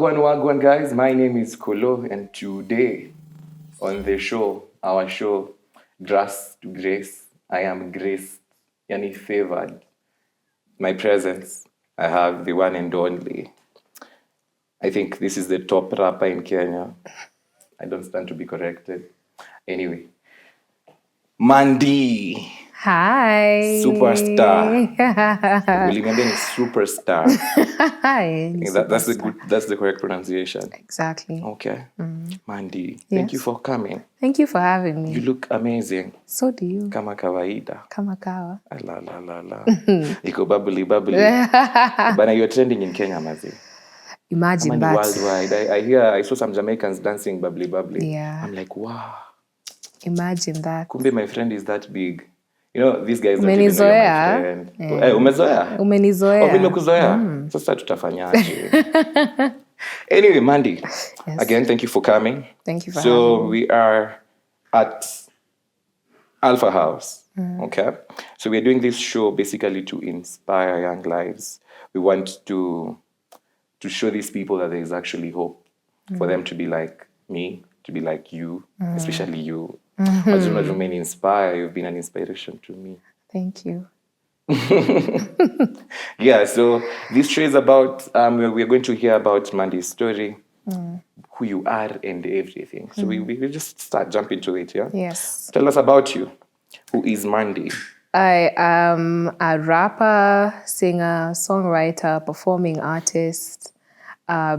Wagwan, guys. My name is Kolo, and today on the show, our show, Grass to Grace, I am graced, yani favored. My presence, I have the one and only. I think this is the top rapper in Kenya. I don't stand to be corrected. Anyway, Maandy. Hi. Superstar. Remember ni superstar. Hi. That's the correct pronunciation. Exactly. Okay. Maandy, Yes. thank you for coming. Thank you for having me. You look amazing. So do you. Kama kawaida. Kama kawa. La. Iko bubbly. But you're trending in Kenya, mazi. Imagine that. Worldwide. I saw some Jamaicans dancing bubbly. Yeah. I'm like, wow. Imagine that. Kumbe my friend is that big. You know, these guys don't even know you're my friend. Yeah. Umezoea? Umenizoea. Mimi kuzoea. Sasa tutafanyaje? Anyway, Maandy, Yes. again, thank you for coming. Thank you for having So me. we are at Alpha House, okay? So we're doing this show basically to inspire young lives. We want to show these people that there is actually hope for them to be like me, to be like you, especially you. As you remain inspired, you've been an inspiration to me. Thank you. Yeah, so this show is about, we're going to hear about Maandy's story, who you are and everything. So we just jump into it, yeah? Yes. Tell us about you. Who is Maandy? I am a rapper, singer, songwriter, performing artist,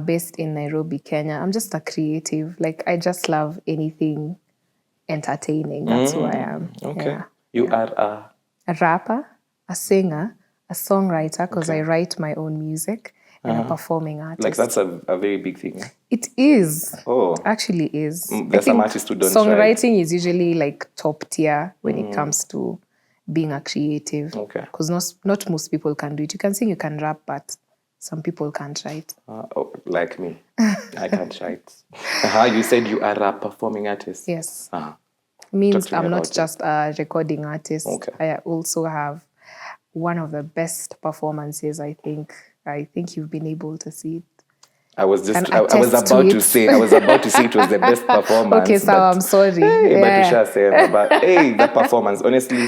based in Nairobi, Kenya. I'm just a creative. Like, I just love anything entertaining. That's who I am. Okay. Yeah. You are A rapper, a singer, a songwriter, because I write my own music, and a performing artist. like, that's a very big thing. Yeah? It is. Oh. Actually is. There's some artists who don't songwriting is usually like top tier when it comes to being a creative. Okay. Because not most people can do it. You can sing, you can rap, but some people can't write. Like me. I can't write. You said you are a performing artist. Yes. Uh-huh. Means Talk to me I'm not about it. just a recording artist. Okay. I also have one of the best performances, I think. I think you've been able to see it. I was Can about attest to to it. say it was the best performance. Okay, so but, I'm sorry. Hey, Yeah. but hey, that performance. Honestly,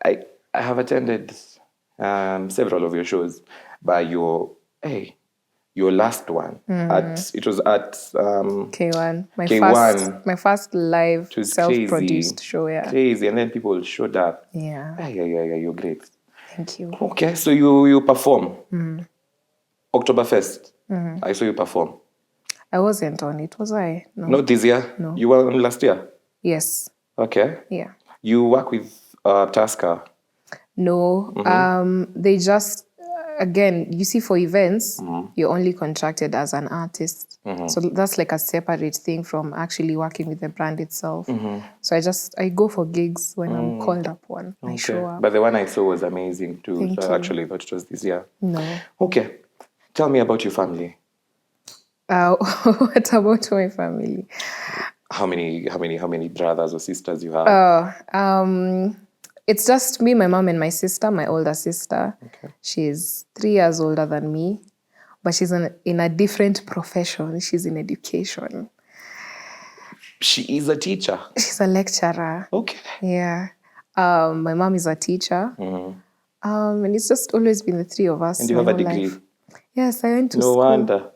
I have attended several of your shows, but your last one it was at K1. K1. My first live It was self-produced crazy. show, yeah. Crazy, and then people showed up. Yeah. Yeah, you're great. Thank you. Okay, so you perform. October 1st. I saw you perform. I wasn't on it, was I? No. Not this year? No. You were on last year? Yes. Okay. Yeah. You work with Tasker. No. They just, again, you see, for events, you're only contracted as an artist. So that's like a separate thing from actually working with the brand itself. So I go for gigs when I'm called upon. I show up. But the one I saw was amazing too. Thank So you. I actually thought it was this year. No. Okay. Tell me about your family. What about my family? How many brothers or sisters you have? It's just me, my mom, and my sister, my older sister. Okay. She's 3 years older than me, but she's in a different profession. She's in education. She is a teacher. She's a lecturer. Okay. Yeah. My mom is a teacher. And it's just always been the three of us. And you my have a whole degree. life. Yes, I went to No school. wonder.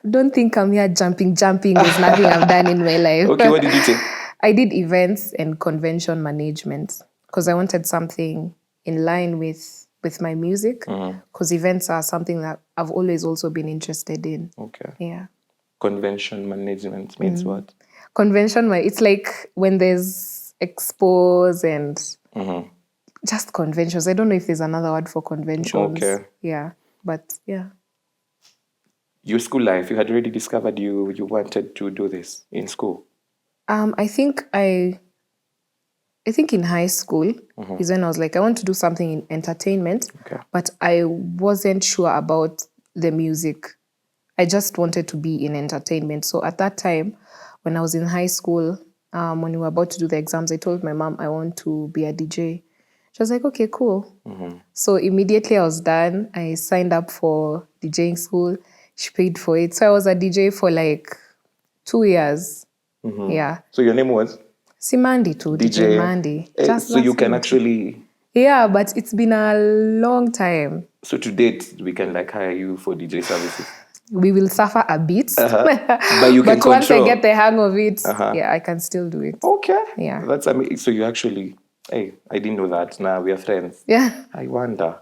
Don't think I'm here jumping. There's nothing I've done in my life. Okay, what did you take? I did events and convention management because I wanted something in line with my music, because events are something that I've always also been interested in. Okay. Yeah. Convention management means what? Convention, it's like when there's expos and just conventions. I don't know if there's another word for conventions. Okay. Yeah, but yeah. Your school life, you had already discovered you wanted to do this in school. I think in high school is when I was like, I want to do something in entertainment, but I wasn't sure about the music. I just wanted to be in entertainment. So at that time, when I was in high school, when we were about to do the exams, I told my mom I want to be a DJ. She was like, okay, cool. So immediately I was done. I signed up for DJing school, She paid for it. So I was a DJ for like 2 years. Yeah. So your name was See Maandy too, DJ Maandy. So you can actually. Yeah, but it's been a long time. So to date, we can like hire you for DJ services. We will suffer a bit, But you can but once I control. get the hang of it, yeah, I can still do it. Okay. Yeah. That's amazing. So you actually, hey, I didn't know that. Now we are friends. Yeah. I wonder.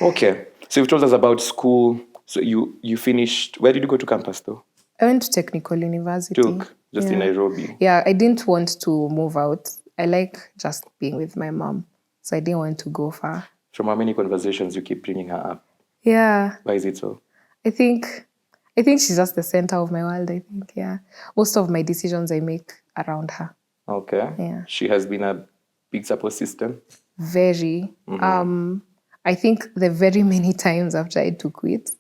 Okay. So you've told us about school. So you finished. Where did you go to campus though? I went to Technical University. Just in Nairobi. Yeah, I didn't want to move out. I like just being with my mom, so I didn't want to go far. From how many conversations you keep bringing her up? Yeah. Why is it so? I think she's just the center of my world, I think, yeah. Most of my decisions I make around her. Okay. Yeah. She has been a big support system? Very. I think the very many times I've tried to quit,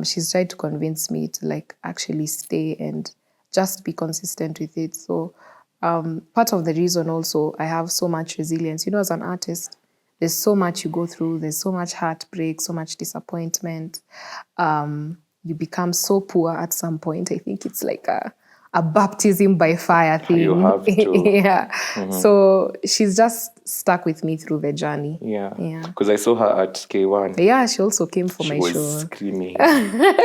she's tried to convince me to like actually stay and just be consistent with it. So part of the reason also I have so much resilience, as an artist, there's so much you go through. There's so much heartbreak, so much disappointment. You become so poor at some point. I think it's like a baptism by fire thing. You have to. Yeah. So she's just stuck with me through the journey. Yeah. Yeah. Because I saw her at K1. Yeah, she also came for my show. She was screaming.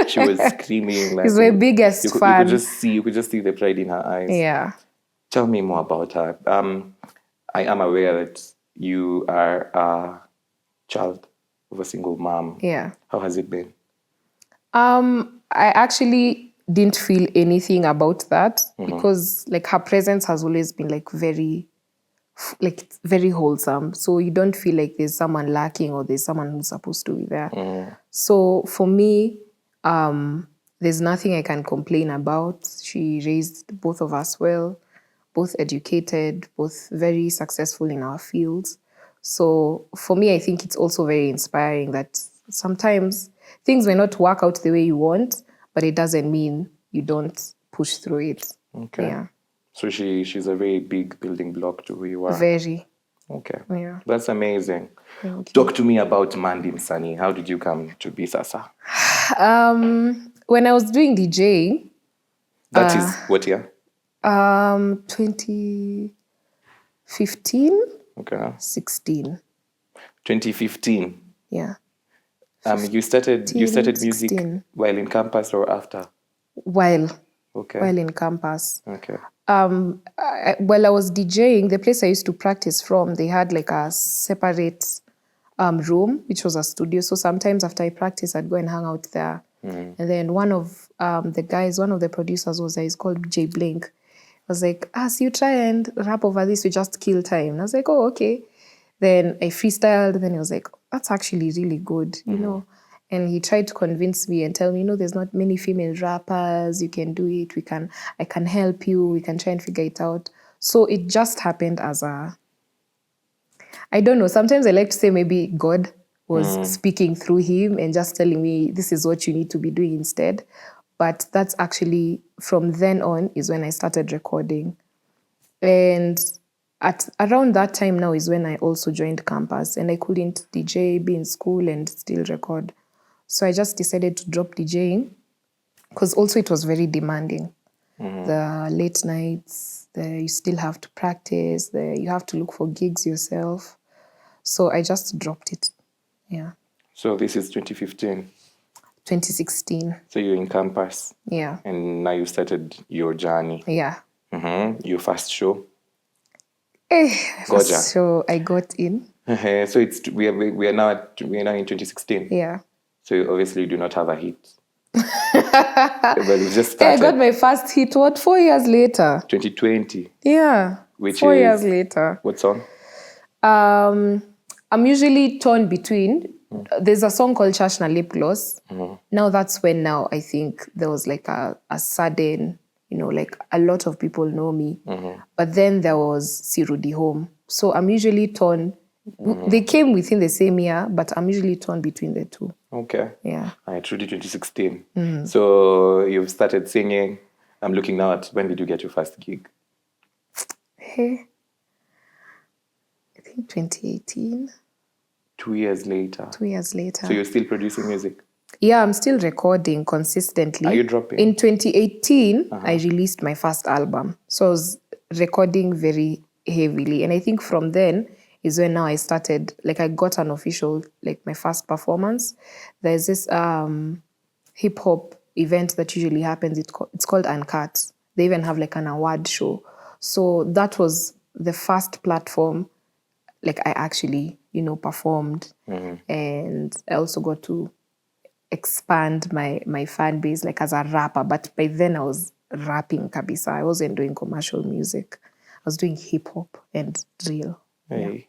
She was screaming. Like, she's my biggest fan. You could just see the pride in her eyes. Yeah. Tell me more about her. I am aware that you are a child of a single mom. Yeah. How has it been? I actually didn't feel anything about that because like her presence has always been like very wholesome. So you don't feel like there's someone lacking or there's someone who's supposed to be there. So for me, there's nothing I can complain about. She raised both of us well, both educated, both very successful in our fields. So for me, I think it's also very inspiring that sometimes things may not work out the way you want, but it doesn't mean you don't push through it. Okay. Yeah. So she's a very big building block to who you are. Very. Okay. Yeah. That's amazing. Thank you. Talk to me about Maandy Msanii. How did you come to be Sasa? When I was doing DJing. That is what year? 2015. Okay. 16. 2015. Yeah. You started music 16. while in campus or after? While in campus. Okay. While I was DJing, the place I used to practice from, they had like a separate room, which was a studio. So sometimes after I practice, I'd go and hang out there. And then one of the producers was there. He's called J Blink. I was like, so you try and rap over this, we just kill time. And I was like, oh, okay. Then I freestyled. Then he was like, that's actually really good, you know. And he tried to convince me and tell me, there's not many female rappers. You can do it. I can help you. We can try and figure it out. So it just happened as I don't know. Sometimes I like to say maybe God was speaking through him and just telling me, this is what you need to be doing instead. But that's actually, from then on, is when I started recording. And at around that time now is when I also joined campus, and I couldn't DJ, be in school, and still record. So I just decided to drop DJing because also it was very demanding. The late nights, you still have to practice, you have to look for gigs yourself. So I just dropped it. Yeah. So this is 2015. 2016. So you're in campus. Yeah. And now you started your journey. Yeah. Your first show. First show I got in. So we are now in 2016. Yeah. So obviously you do not have a hit. Well, you just started. I got my first hit 4 years later. 2020. Yeah. Which 4 is years later. What song? I'm usually torn between. There's a song called Chash na Lip Gloss. Now that's when I think there was like a sudden, like a lot of people know me. But then there was Sirudi Home. So I'm usually torn. They came within the same year, but I'm usually torn between the two. Okay. Yeah. Truly 2016. So you've started singing. I'm looking now at when did you get your first gig? I think 2018. 2 years later. 2 years later. So you're still producing music? Yeah, I'm still recording consistently. Are you dropping? In 2018, I released my first album. So I was recording very heavily. And I think from then is when now I started, like I got an official, like my first performance. There's this hip hop event that usually happens. It's called Uncut. They even have like an award show. So that was the first platform like I actually, performed. And I also got to expand my fan base like as a rapper. But by then I was rapping kabisa. I wasn't doing commercial music. I was doing hip hop and drill. Hey.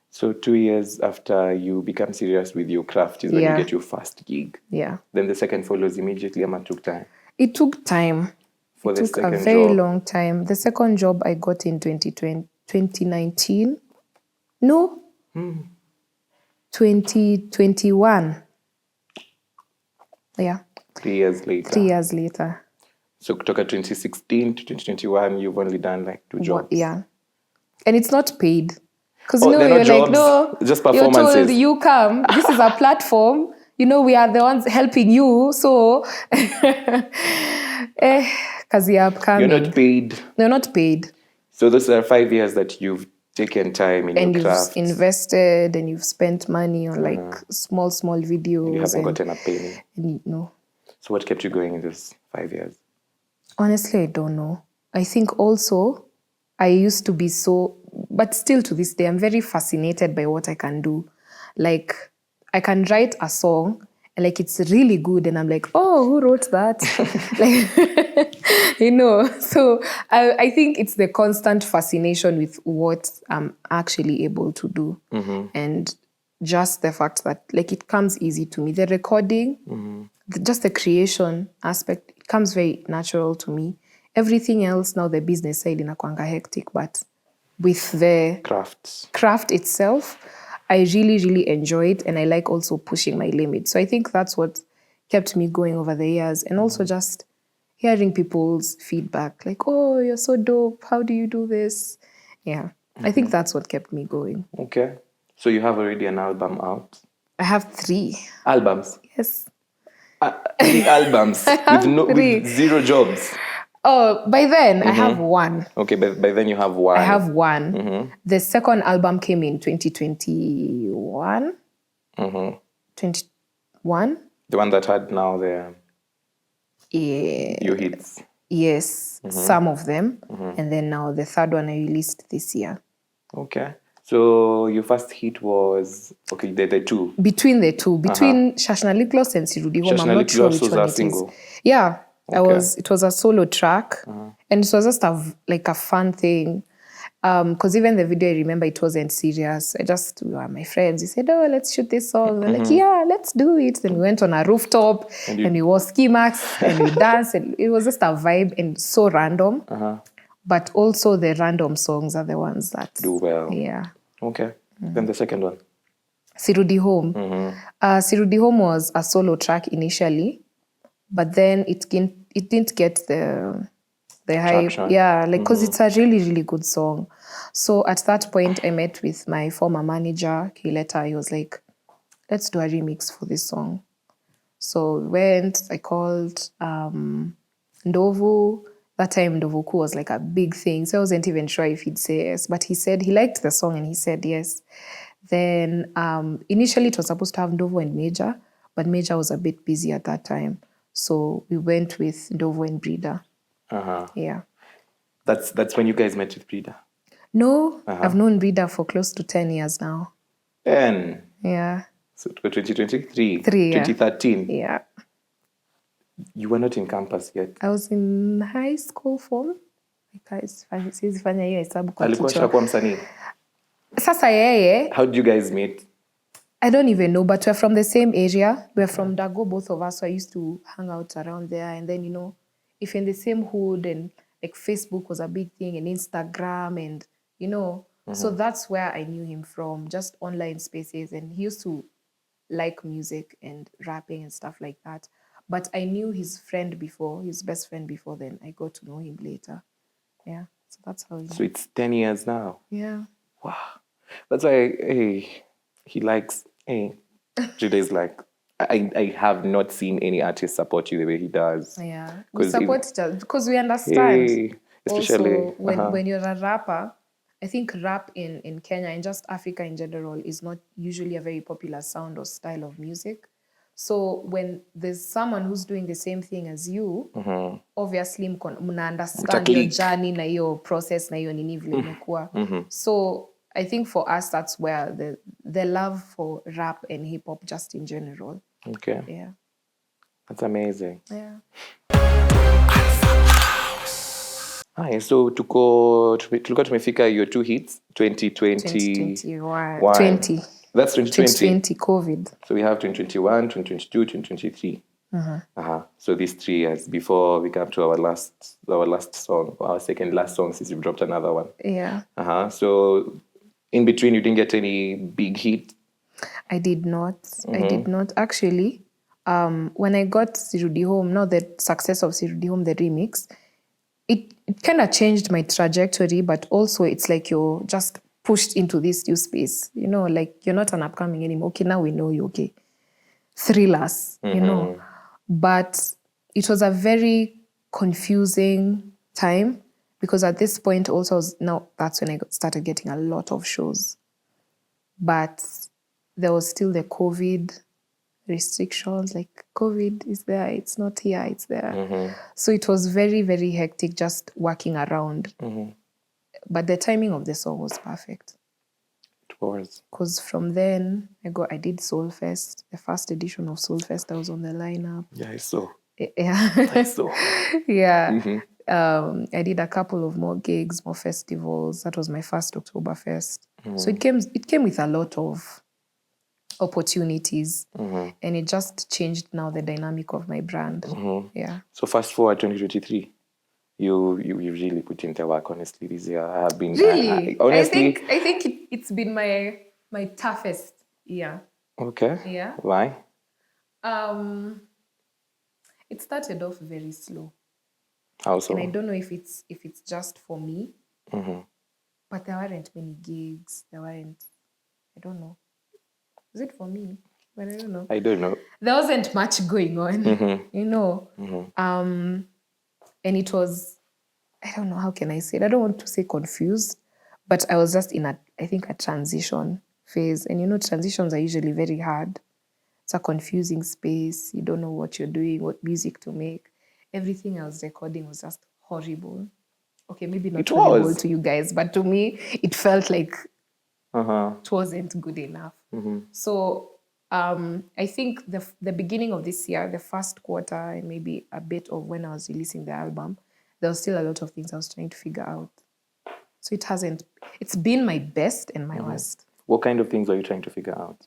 So 2 years after you become serious with your craft is when you Yeah. get your first gig. Yeah. Then the second follows immediately. It took time. It took time. For the It took a second very job. long time. The second job I got in 2019. No. 2021. Yeah. 3 years later. 3 years later. So kutoka 2016 to 2021, you've only done like 2 jobs. Yeah. And it's not paid. Because they're you're not like, jobs, no, just you're performances. told you come. This is a platform. We are the ones helping you. So, because you're upcoming. You're not paid. You're not paid. So those are 5 years that you've taken time in And your craft. you've invested and you've spent money on like small videos. You haven't gotten a penny. And, So what kept you going in those 5 years? Honestly, I don't know. I think also I used to be but still to this day, I'm very fascinated by what I can do. Like, I can write a song and like it's really good, and I'm like, oh, who wrote that? So I think it's the constant fascination with what I'm actually able to do. And just the fact that like it comes easy to me. The recording, just the creation aspect, it comes very natural to me. Everything else, now the business side inakwanga hectic, but with the craft itself, I really, really enjoy it, and I like also pushing my limits. So I think that's what kept me going over the years, and also just hearing people's feedback, like, oh, you're so dope. How do you do this? Yeah, I think that's what kept me going. Okay. So you have already an album out? I have 3. Albums? Yes. 3 albums with 0 jobs? Oh, by then I have 1. Okay, by then you have 1. I have 1. The second album came in 2021. 21. The one that had now the your hits. Yes, some of them. And then now the third one I released this year. Okay. So your first hit was, okay, the 2. Between the 2, between Shashna Lipgloss and Sirudi Home, I'm not sure which one it is. Yeah. Okay. It was a solo track, and it was just like a fun thing. Because even the video, I remember it wasn't serious. We were my friends. We said, oh, let's shoot this song. We're like, yeah, let's do it. Then we went on a rooftop and we wore ski masks and we danced, and it was just a vibe and so random. But also the random songs are the ones that do well. Yeah. Okay. Then the second one. Sirudi Home. Sirudi Home was a solo track initially, but then it didn't get the hype. Traction. Yeah, like because it's a really, really good song. So at that point, I met with my former manager, Kileta. He was like, let's do a remix for this song. So we went, I called Ndovu. That time, Ndovuku was like a big thing. So I wasn't even sure if he'd say yes. But he said he liked the song and he said yes. Then initially it was supposed to have Ndovu and Major, but Major was a bit busy at that time. So we went with Ndovu and Breeder. Yeah. That's when you guys met with Breeder? No, I've known Breeder for close to 10 years now. 10? Yeah. So 2023? 2013. Yeah. You were not in campus yet? I was in high school form. Sizifanya hiyo hesabu kwa alikuwa kichwa. shakuwa msanii? Sasa yeye. How did you guys meet? I don't even know, but we're from the same area. We're from Dago, both of us. So I used to hang out around there. And then, if you're in the same hood, and like Facebook was a big thing, and Instagram, and, so that's where I knew him from, just online spaces. And he used to like music and rapping and stuff like that. But I knew his best friend before then. I got to know him later. Yeah, so that's how he. So it's 10 years now? Yeah. Wow. That's why, he likes, Jide is like, I have not seen any artist support you the way he does. Yeah, we support each other because we understand. Especially Also, when you're a rapper, I think rap in Kenya and just Africa in general is not usually a very popular sound or style of music. So when there's someone who's doing the same thing as you, obviously mna understand your journey na hiyo process na hiyo nini vile imekuwa. So I think for us that's where the love for rap and hip hop just in general. Okay. Yeah. That's amazing. Yeah. Hi, so tulikuwa tumefika your 2 hits 2021. 20. That's 2020. 2020 COVID. So we have 2021, 2022, 2023. So these 3 years before we come to our last song, our second last song since you've dropped another one. Yeah. So in between you didn't get any big hit? I did not. I did not. Actually, when I got Sirudi Home, not the success of Sirudi Home, the remix, it kind of changed my trajectory, but also it's like you're just pushed into this new space. You know, like you're not an upcoming anymore. Okay, now we know you, okay. Thrillers, you know. But it was a very confusing time because at this point also, that's when I started getting a lot of shows. But there was still the COVID restrictions, like COVID is there, it's not here, it's there. So it was very, very hectic just working around. But the timing of the song was perfect. It was. Because from then, I did Soul Fest, the first edition of Soul Fest. I was on the lineup. Yeah, I saw. Yeah. I saw. Yeah. I did a couple of more gigs, more festivals. That was my first Oktoberfest. So it came with a lot of opportunities, and it just changed now the dynamic of my brand. Yeah. So fast forward 2023, you really put in the work. Honestly, this year I have been really. Honestly, I think it's been my toughest year. Okay. Yeah. Why? It started off very slow. How so? And I don't know if it's just for me, but there weren't many gigs. I don't know. Is it for me? But I don't know. I don't know. There wasn't much going on, you know. And it was, I don't know, how can I say it? I don't want to say confused, but I was just in a transition phase. And you know, transitions are usually very hard. It's a confusing space. You don't know what you're doing, what music to make. Everything I was recording was just horrible. Okay, maybe not horrible to you guys, but to me, it felt like it wasn't good enough. So I think the beginning of this year, the first quarter, and maybe a bit of when I was releasing the album, there was still a lot of things I was trying to figure out. So it's been my best and my worst. What kind of things are you trying to figure out?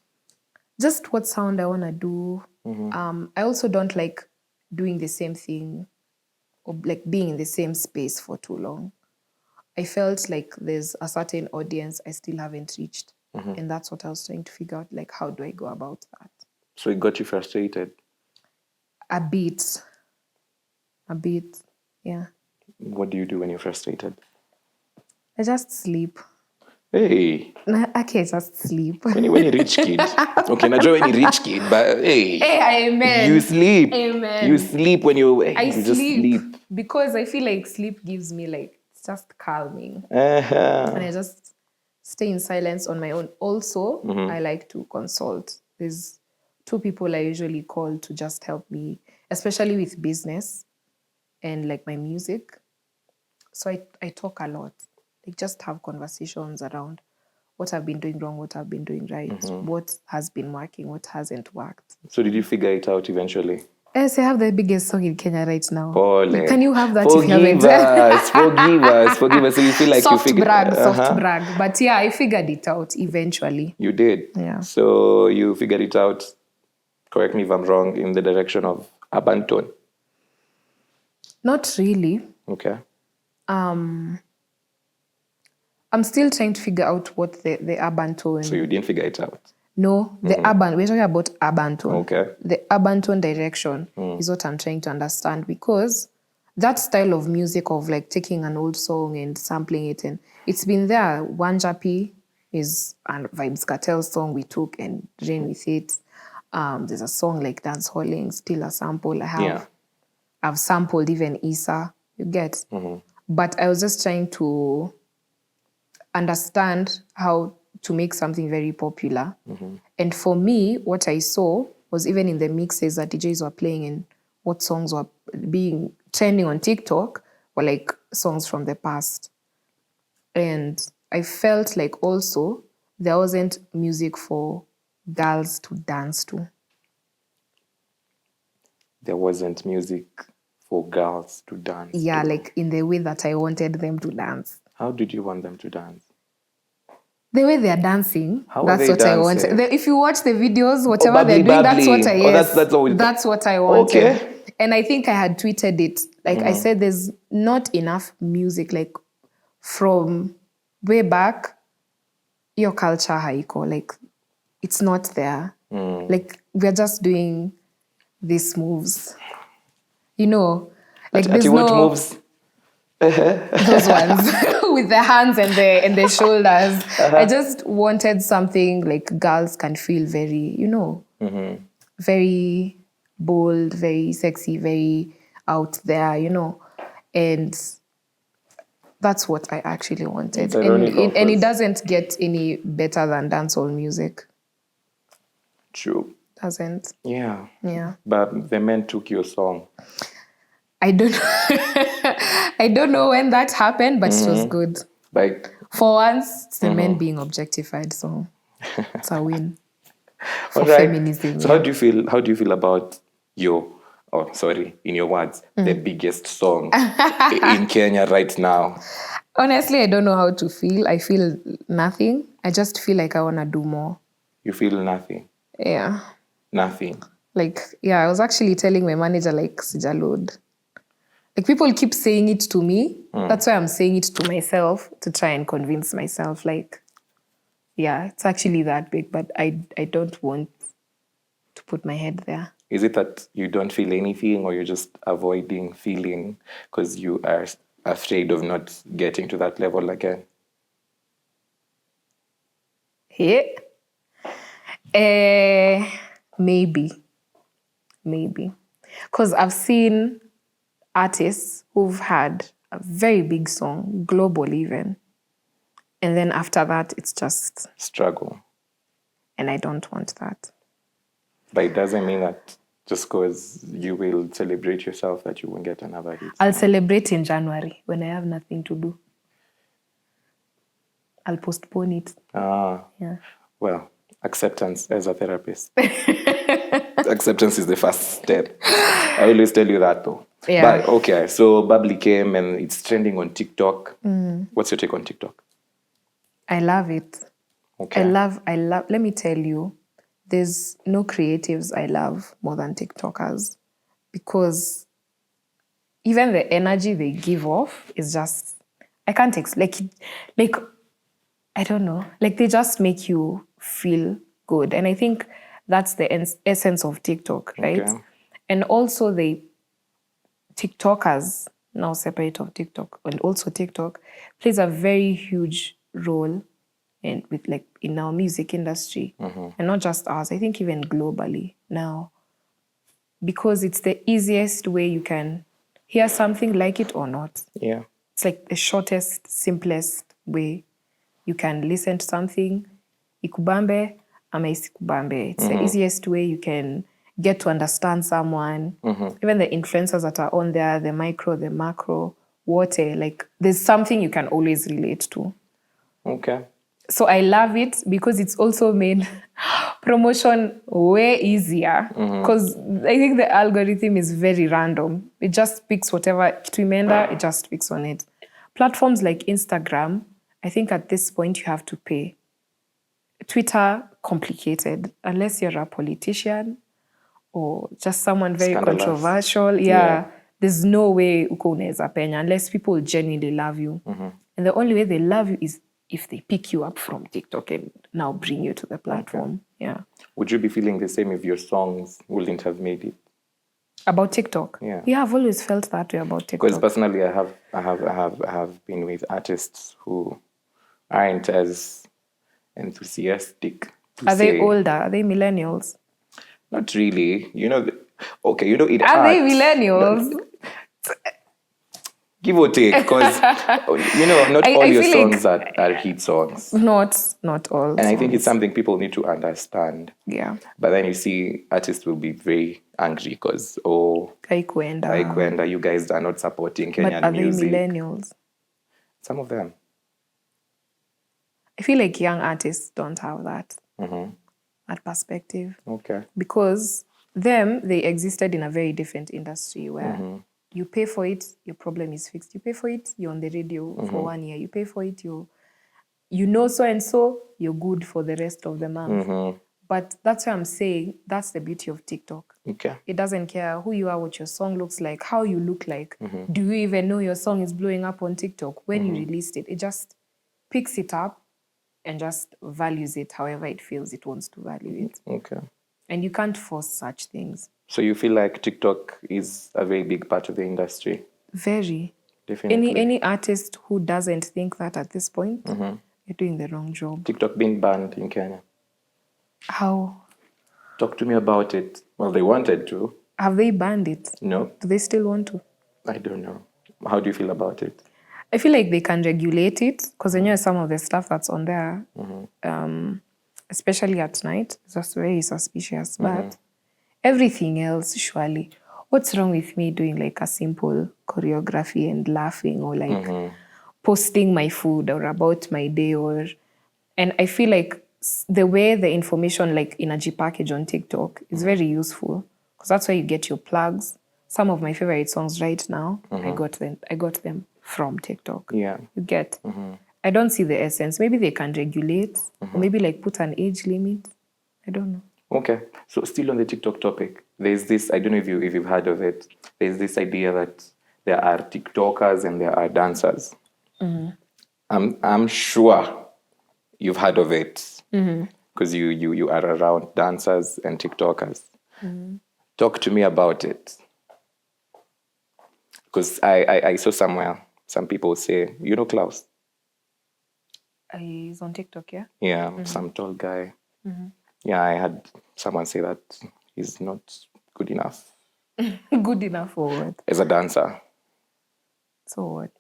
Just what sound I want to do. I also don't like doing the same thing or like being in the same space for too long. I felt like there's a certain audience I still haven't reached. And that's what I was trying to figure out, like, how do I go about that? So it got you frustrated? A bit, yeah. What do you do when you're frustrated? I just sleep. Hey. Okay, just sleep. When you're a rich kid. Okay, not when you're rich kid, but hey. Hey, amen. You sleep. Amen. You sleep when you just sleep. Because I feel like sleep gives me like, it's just calming. And I just stay in silence on my own. Also, I like to consult. There's 2 people I usually call to just help me, especially with business and like my music. So I talk a lot. Like just have conversations around what I've been doing wrong, what I've been doing right, what has been working, what hasn't worked. So did you figure it out eventually? Yes, I have the biggest song in Kenya right now. Like, can you have that if you haven't? Forgive us. So you feel like soft you figured soft brag. But yeah, I figured it out eventually. You did? Yeah. So you figured it out, correct me if I'm wrong, in the direction of urban tone? Not really. Okay. I'm still trying to figure out what the urban tone. So you didn't figure it out? No, the urban, we're talking about urban tone. Okay. The urban tone direction is what I'm trying to understand, because that style of music of like taking an old song and sampling it, and it's been there. Wanjapi is a Vibes Cartel song we took and ran with it. There's a song like Dance Halling, still a sample. Yeah. I've sampled even Issa, you get. But I was just trying to understand how to make something very popular. And for me, what I saw was even in the mixes that DJs were playing and what songs were being trending on TikTok were like songs from the past. And I felt like also there wasn't music for girls to dance to. There wasn't music for girls to dance. Yeah, to. like in the way that I wanted them to dance. How did you want them to dance? The way they're dancing, How that's are what they I wanted. dancing? If you watch the videos, whatever bubbly, they're doing, that's bubbly. what I Oh, that's always that's what I wanted. Okay. And I think I had tweeted it. Like I said, there's not enough music like from way back. Your culture haiko, like it's not there. Like we're just doing these moves. You know, like there's what no moves? those ones with the hands and the shoulders. I just wanted something like girls can feel very, very bold, very sexy, very out there, and that's what I actually wanted. It's ironic, And it doesn't get any better than dancehall music. True. Doesn't. Yeah. Yeah. But the men took your song. I don't I don't know when that happened, but it was good. Like, For once, it's the men being objectified, so it's a win for all right. feminism. So yeah. how do you feel about in your words, the biggest song in Kenya right now? Honestly, I don't know how to feel. I feel nothing. I just feel like I want to do more. You feel nothing. Yeah. Nothing. Like, yeah, I was actually telling my manager, like, sijaload. Like, people keep saying it to me. That's why I'm saying it to myself to try and convince myself, like, yeah, it's actually that big, but I don't want to put my head there. Is it that you don't feel anything or you're just avoiding feeling because you are afraid of not getting to that level again? Yeah. Maybe. Because I've seen artists who've had a very big song, global even. And then after that, it's just... Struggle. And I don't want that. But it doesn't mean that just because you will celebrate yourself that you won't get another hit. I'll celebrate in January when I have nothing to do. I'll postpone it. Yeah. Well, acceptance as a therapist. Acceptance is the first step. I always tell you that though. Yeah. But okay, so Bubbly came and it's trending on TikTok. What's your take on TikTok? I love it. Okay. I love, let me tell you, there's no creatives I love more than TikTokers, because even the energy they give off is just, I can't explain, like, I don't know, like they just make you feel good. And I think that's the essence of TikTok, right? Okay. And also TikTokers, now separate of TikTok, and also TikTok plays a very huge role in our music industry, and not just ours. I think even globally now, because it's the easiest way you can hear something, like it or not. Yeah. It's like the shortest, simplest way you can listen to something. Ikubambe ama isikubambe. It's the easiest way you can get to understand someone. Even the influencers that are on there, the micro, the macro, water, like there's something you can always relate to. Okay. So I love it because it's also made promotion way easier, because I think the algorithm is very random. It just picks whatever it just picks on it. Platforms like Instagram, I think at this point you have to pay. Twitter, complicated, unless you're a politician or just someone very Scandalous. controversial. Yeah. There's no way uko unaweza penya unless people genuinely love you. And the only way they love you is if they pick you up from TikTok and now bring you to the platform. Okay. Yeah. Would you be feeling the same if your songs wouldn't have made it? About TikTok? Yeah. Yeah, I've always felt that way about TikTok. Because personally, I have been with artists who aren't as enthusiastic. Are they older? Are they millennials? Not really. Okay, it Are they arts. millennials? Give or take, because not all I your feel songs like are hit songs. Not all. And I think it's songs. something people need to understand. Yeah. But then you see artists will be very angry because, Kaikwenda, you guys are not supporting But Kenyan are they music. millennials? Some of them. I feel like young artists don't have that perspective. Okay. Because they existed in a very different industry where you pay for it, your problem is fixed. You pay for it, you're on the radio for 1 year. You pay for it, you know so and so, you're good for the rest of the month. But that's why I'm saying that's the beauty of TikTok. Okay. It doesn't care who you are, what your song looks like, how you look like. Do you even know your song is blowing up on TikTok? When you released it, it just picks it up and just values it however it feels it wants to value it. Okay. And you can't force such things. So you feel like TikTok is a very big part of the industry? Very. Definitely. Any artist who doesn't think that at this point, you're doing the wrong job. TikTok being banned in Kenya. How? Talk to me about it. Well, they wanted to. Have they banned it? No. Do they still want to? I don't know. How do you feel about it? I feel like they can regulate it because I know some of the stuff that's on there, especially at night, is just very suspicious. But everything else, surely. What's wrong with me doing like a simple choreography and laughing or like posting my food or about my day and I feel like the way the information like in a G package on TikTok is very useful because that's where you get your plugs. Some of my favorite songs right now, I got them from TikTok. Yeah. You get. I don't see the essence. Maybe they can regulate or maybe like put an age limit. I don't know. Okay. So still on the TikTok topic, there's this, I don't know if you've heard of it, there's this idea that there are TikTokers and there are dancers. I'm sure you've heard of it because you are around dancers and TikTokers. Talk to me about it. Because I saw somewhere, some people say, Klaus? He's on TikTok, yeah? Yeah, some tall guy. Yeah, I had someone say that he's not good enough. Good enough for what? As a dancer. So what?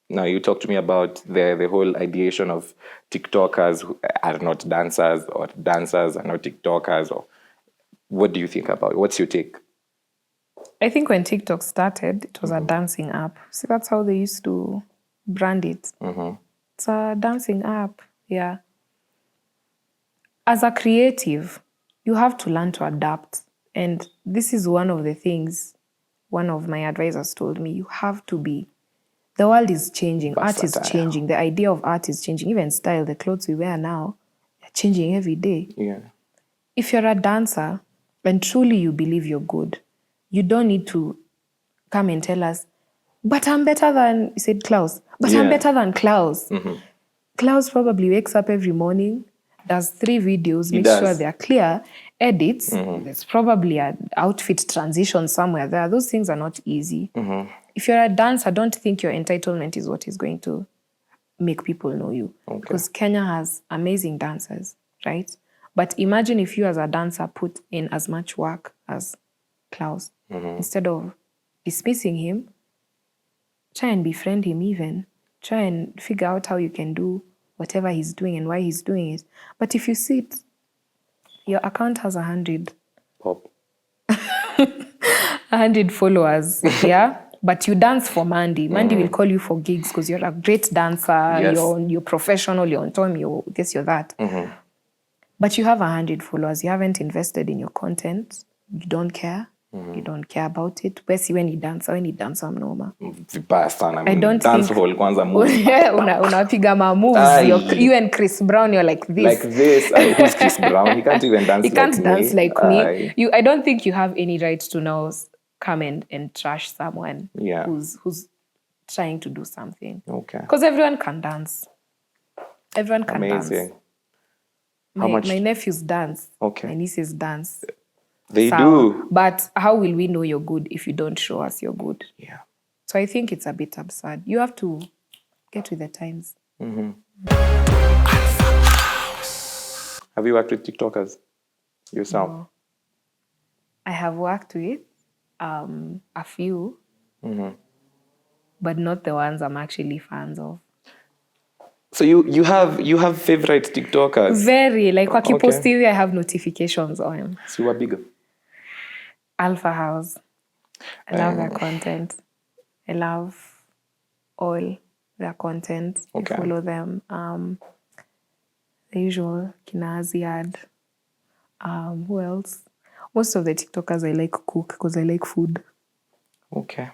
Now, you talk to me about the whole ideation of TikTokers who are not dancers or dancers are not TikTokers. Or what do you think about it? What's your take? I think when TikTok started, it was a dancing app. See, that's how they used to brand it. It's a dancing app, yeah. As a creative, you have to learn to adapt. And this is one of the things one of my advisors told me. You have to be. The world is changing. Art is changing. The idea of art is changing. Even style, the clothes we wear now, they're changing every day. Yeah. If you're a dancer and truly you believe you're good, you don't need to come and tell us, but I'm better than, you said Klaus, but I'm better than Klaus. Klaus probably wakes up every morning, does 3 videos, makes sure they're clear, edits. There's probably an outfit transition somewhere there. Those things are not easy. If you're a dancer, don't think your entitlement is what is going to make people know you. Because Kenya has amazing dancers, right? But imagine if you as a dancer put in as much work as Klaus. Instead of dismissing him, try and befriend him even. Try and figure out how you can do whatever he's doing and why he's doing it. But if you sit, your account has 100. Pop. 100 followers, yeah? But you dance for Maandy. Maandy will call you for gigs because you're a great dancer, you're professional, you're on time, you're this, you're that. But you have 100 followers. You haven't invested in your content. You don't care. You don't care about it. Where's when you dance mnoma. I don't dance hall kwanza move. Unapiga ma moves. You and Chris Brown, you're like this. Like this. Who's Chris Brown? He can't even dance. He can't dance like me. I don't think you have any right to now come and trash someone who's trying to do something. Okay. Because everyone can dance. Everyone can dance. My nephews dance. Okay. My nieces dance. They do. But how will we know you're good if you don't show us you're good? Yeah. So I think it's a bit absurd. You have to get with the times. Have you worked with TikTokers yourself? No. I have worked with a few, but not the ones I'm actually fans of. So you have favorite TikTokers? Very, like wakipost hivi, I have notifications on. So you are bigger? Alpha House. I love their content. I love all their content. Okay. I follow them. The usual, Kinaziad. Who else? Most of the TikTokers I like cook because I like food. Okay.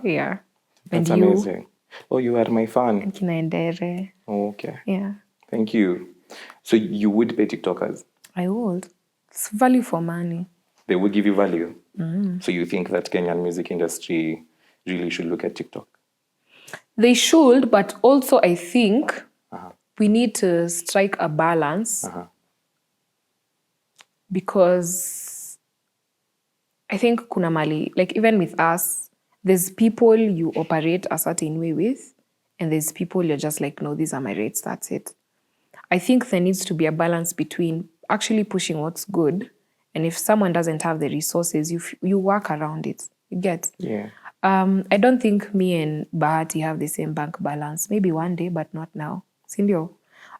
Yeah. That's and amazing. Oh, you are my fan. And Kinaendere. Oh, okay. Yeah. Thank you. So you would pay TikTokers? I would. It's value for money. They would give you value? So you think that Kenyan music industry really should look at TikTok? They should, but also I think we need to strike a balance because I think kuna mali, like even with us, there's people you operate a certain way with, and there's people you're just like, no, these are my rates, that's it. I think there needs to be a balance between actually pushing what's good, and if someone doesn't have the resources, you work around it. You get? Yeah. I don't think me and Bahati have the same bank balance. Maybe one day, but not now. Sindio.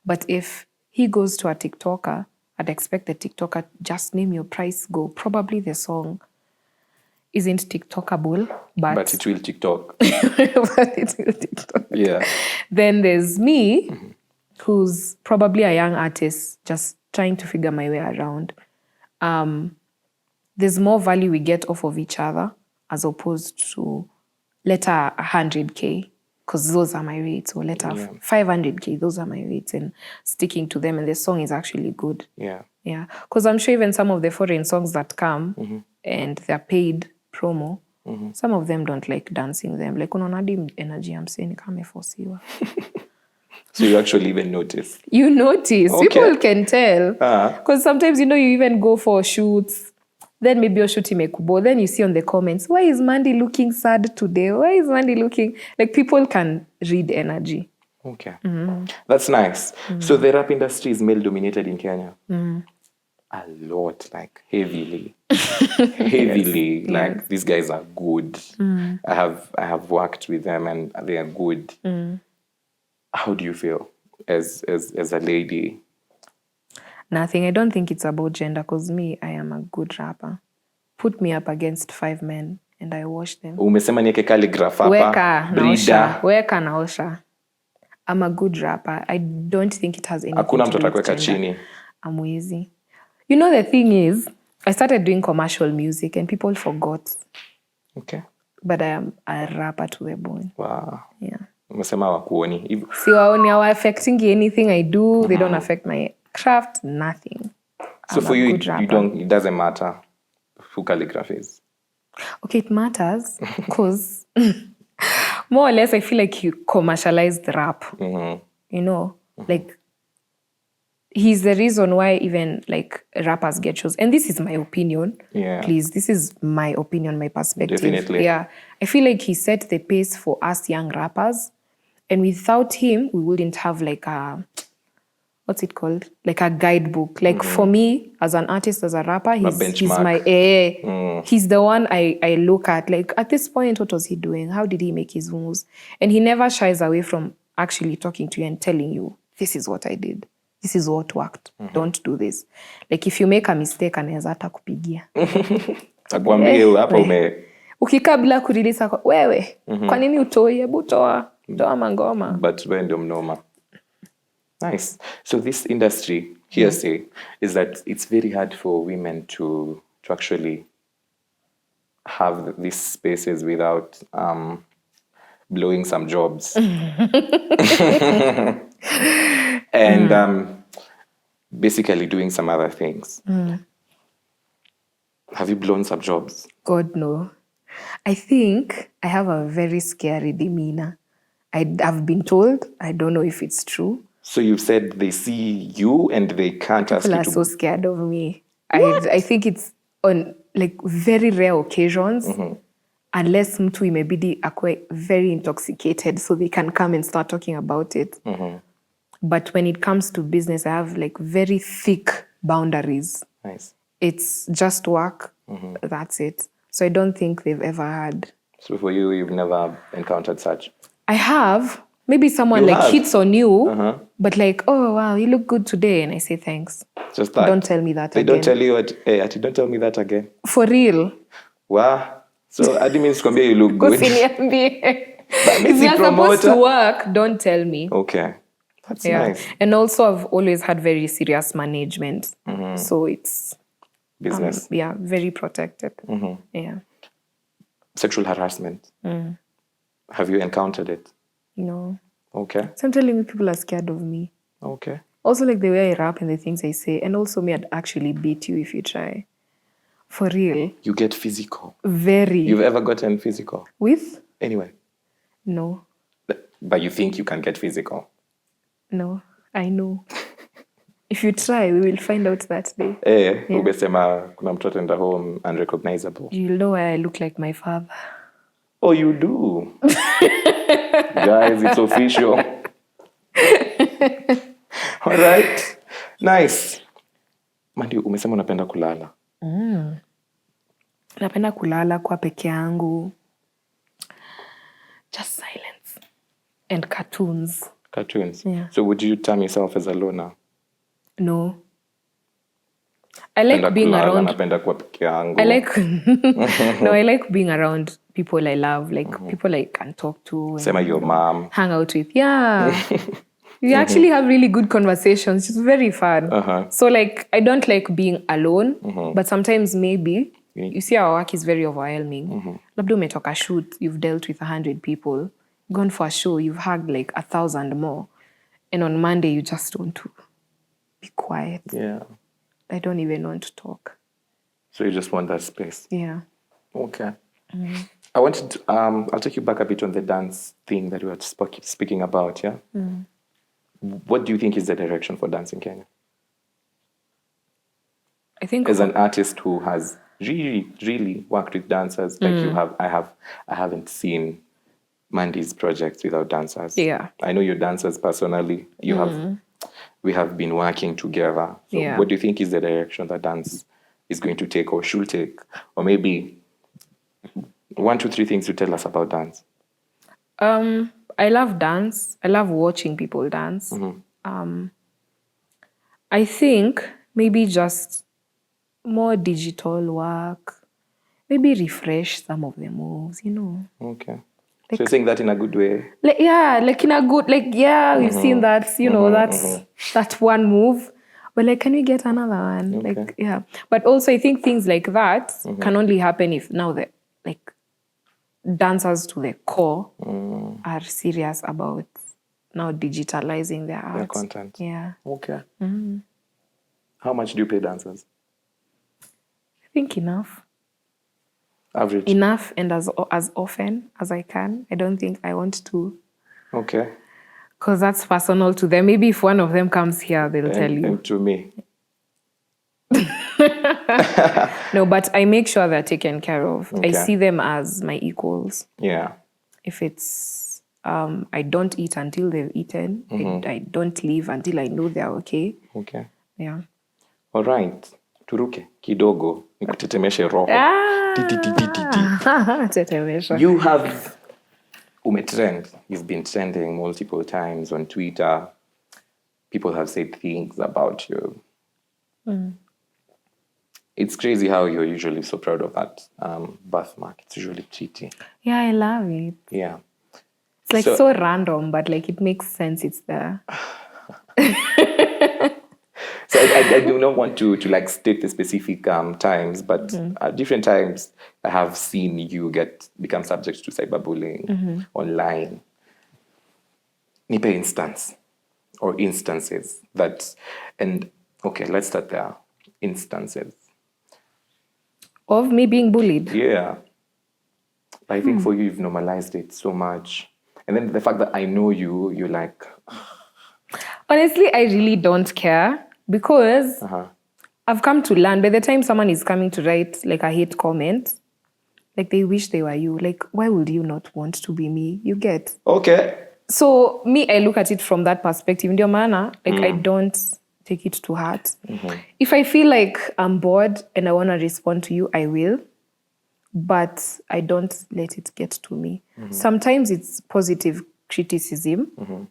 But if he goes to a TikToker, I'd expect the TikToker just name your price, go. Probably the song isn't TikTokable, but it will TikTok. But it will TikTok. Yeah. Then there's me, who's probably a young artist, just trying to figure my way around. There's more value we get off of each other as opposed to let her 100K, because those are my rates, or let her 500K, those are my rates, and sticking to them, and the song is actually good. Yeah. Yeah. Because I'm sure even some of the foreign songs that come and they're paid promo, some of them don't like dancing them. Like, unaona energy I'm saying, kamefosiwa. So you actually even notice? You notice. Okay. People can tell. Because sometimes, you even go for shoots. Then maybe you're shooting mekubo. Then you see on the comments, why is Maandy looking sad today? Why is Maandy looking... Like, people can read energy. Okay. That's nice. So the rap industry is male-dominated in Kenya? A lot, like heavily. Heavily. Yes. Like, yes. These guys are good. I have worked with them and they are good. How do you feel as a lady? Nothing. I don't think it's about gender, because me, I am a good rapper. Put me up against 5 men and I wash them. Umesema nieke calligrapher hapa, breeder. Weka naosha. I'm a good rapper. I don't think it has anything Hakuna to mtu do with atakuweka gender. chini. I'm wheezy. The thing is, I started doing commercial music and people forgot. Okay. But I am a rapper to the bone. Wow. Yeah. Umesema wakuoni. Siwaoni, are affecting anything I do. They don't affect my craft, nothing. So for you, it doesn't matter who calligraphy is? Okay, it matters because more or less I feel like you commercialized rap. Like he's the reason why even like rappers get shows. And this is my opinion. Yeah. Please, this is my opinion, my perspective. Definitely. Yeah. I feel like he set the pace for us young rappers. And without him, we wouldn't have like a... What's it called? Like a guidebook. Like for me, as an artist, as a rapper, he's my... He's the one I look at. Like at this point, what was he doing? How did he make his moves? And he never shies away from actually talking to you and telling you, this is what I did. This is what worked. Don't do this. Like if you make a mistake, anaweza hata kupigia. Akwambie hapa ukikaa bila kurelease wewe. Kwa nini utoi? Hebu toa mangoma. But wewe ndio mnoma. Nice. So this industry, hearsay, is that it's very hard for women to actually have these spaces without blowing some jobs. And basically doing some other things. Have you blown some jobs? God, no. I think I have a very scary demeanor. I've been told, I don't know if it's true. So you've said they see you and they can't ask you to... People are so scared of me. I think it's on like very rare occasions, unless mtu imebidi akwe very intoxicated so they can come and start talking about it. But when it comes to business, I have like very thick boundaries. Nice. it's just work. That's it. So I don't think they've ever had. So for you, you've never encountered such? I have. Maybe someone You like have? hits on you, but like, oh wow, you look good today, and I say thanks. Just that? Don't tell me that They again. don't tell you what, don't tell me that again. For real. Wow. So Adi means kwambia you look good. If you're supposed to work, don't tell me. Okay. That's nice. And also I've always had very serious management. So it's Business. very protected. Yeah. Sexual harassment. Have you encountered it? No. Okay. So I'm telling you, people are scared of me. Okay. Also like the way I rap and the things I say. And also me, I'd actually beat you if you try. For real. You get physical. Very. You've ever gotten physical? With? Anyway. No. But you think you can get physical? No. I know. If you try, we will find out that day. Umesema kuna mtoto in the home unrecognizable. You'll know why I look like my father. Oh, you do? Guys, it's official. All right. Nice. Maandy, umesema unapenda kulala. Napenda kulala kwa peke yangu. Just silence. And cartoons. Cartoons? Yeah. So would you term yourself as a loner? No. I like being around. Napenda kuwa peke yangu. I like No, I like being around people I love, like people I can talk to. Same as your mom. Hang out with. Yeah. We actually have really good conversations. It's very fun. So like I don't like being alone, but sometimes maybe you see our work is very overwhelming. Labda umetoka shoot, you've dealt with 100 people. Gone for a show, you've hugged like 1,000 more. And on Monday you just want to be quiet. Yeah. I don't even want to talk. So you just want that space. Yeah. Okay. I wanted to, I'll take you back a bit on the dance thing that we were speaking about, yeah? What do you think is the direction for dance in Kenya? I think as an artist who has really worked with dancers, like you have, I haven't seen Maandy's projects without dancers. Yeah. I know your dancers personally. We have been working together. So what do you think is the direction that dance is going to take or should take? Or maybe 1, 2, 3 things to tell us about dance. I love dance. I love watching people dance. I think maybe just more digital work. Maybe refresh some of the moves, you know. Okay. Like, so you're saying that in a good way? Like in a good, we've seen that, you know, that's one move. But like, can we get another one? Okay. Like, yeah. But also I think things like that can only happen if now the dancers to the core are serious about now digitalizing their art. Their content. Yeah. Okay. How much do you pay dancers? I think enough. Average? Enough and as often as I can. I don't think I want to. Okay. Because that's personal to them. Maybe if one of them comes here, they'll tell you. And to me. No, but I make sure they're taken care of. Okay. I see them as my equals. Yeah. If it's, I don't eat until they've eaten. I don't leave until I know they're okay. Okay. Yeah. All right. Turuke kidogo nikutetemeshe roho. Tetemesha. You have umetrend. You've been trending multiple times on Twitter. People have said things about you. It's crazy how you're usually so proud of that birthmark. It's usually pretty. Yeah, I love it. Yeah. It's like so random, but like it makes sense it's there. So I do not want to like state the specific times, but at different times I have seen you become subject to cyberbullying online. Nipe instance or instances that, and okay, let's start there. Instances. Of me being bullied? Yeah. I think for you, you've normalized it so much. And then the fact that I know you, you're like... Honestly, I really don't care because I've come to learn. By the time someone is coming to write like a hate comment, like they wish they were you. Like, why would you not want to be me? You get? Okay. So me, I look at it from that perspective. Ndio maana, like I don't take it to heart. If I feel like I'm bored and I want to respond to you, I will. But I don't let it get to me. Sometimes it's positive criticism.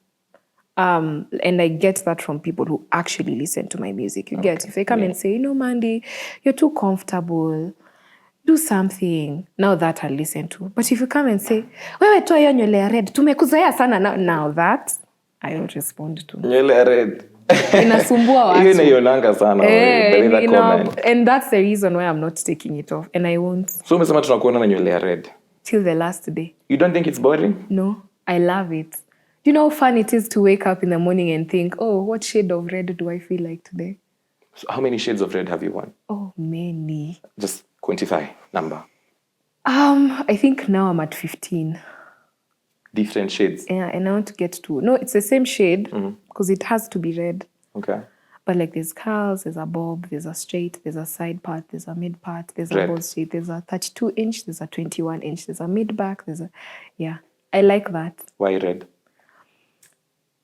And I get that from people who actually listen to my music. You get, if they come and say, Maandy, you're too comfortable, do something. Now that I'll listen to. But if you come and say, wewe toa hiyo nywele ya red, tumekuzoea sana, now that I don't respond to. Nywele ya red. Inasumbua watu. Hiyo inaionanga sana. And that's the reason why I'm not taking it off. And I won't. So umesema tunakuona na nywele ya red. Till the last day. You don't think it's boring? No, I love it. Do you know how fun it is to wake up in the morning and think, oh, what shade of red do I feel like today? So how many shades of red have you worn? Oh, many. Just quantify number. I think now I'm at 15. Different shades? Yeah, and I want to get to... No, it's the same shade because it has to be red. Okay. But like there's curls, there's a bob, there's a straight, there's a side part, there's a mid part, there's red. A bold straight, there's a 32-inch, there's a 21-inch, there's a mid back, there's a... Yeah, I like that. Why red?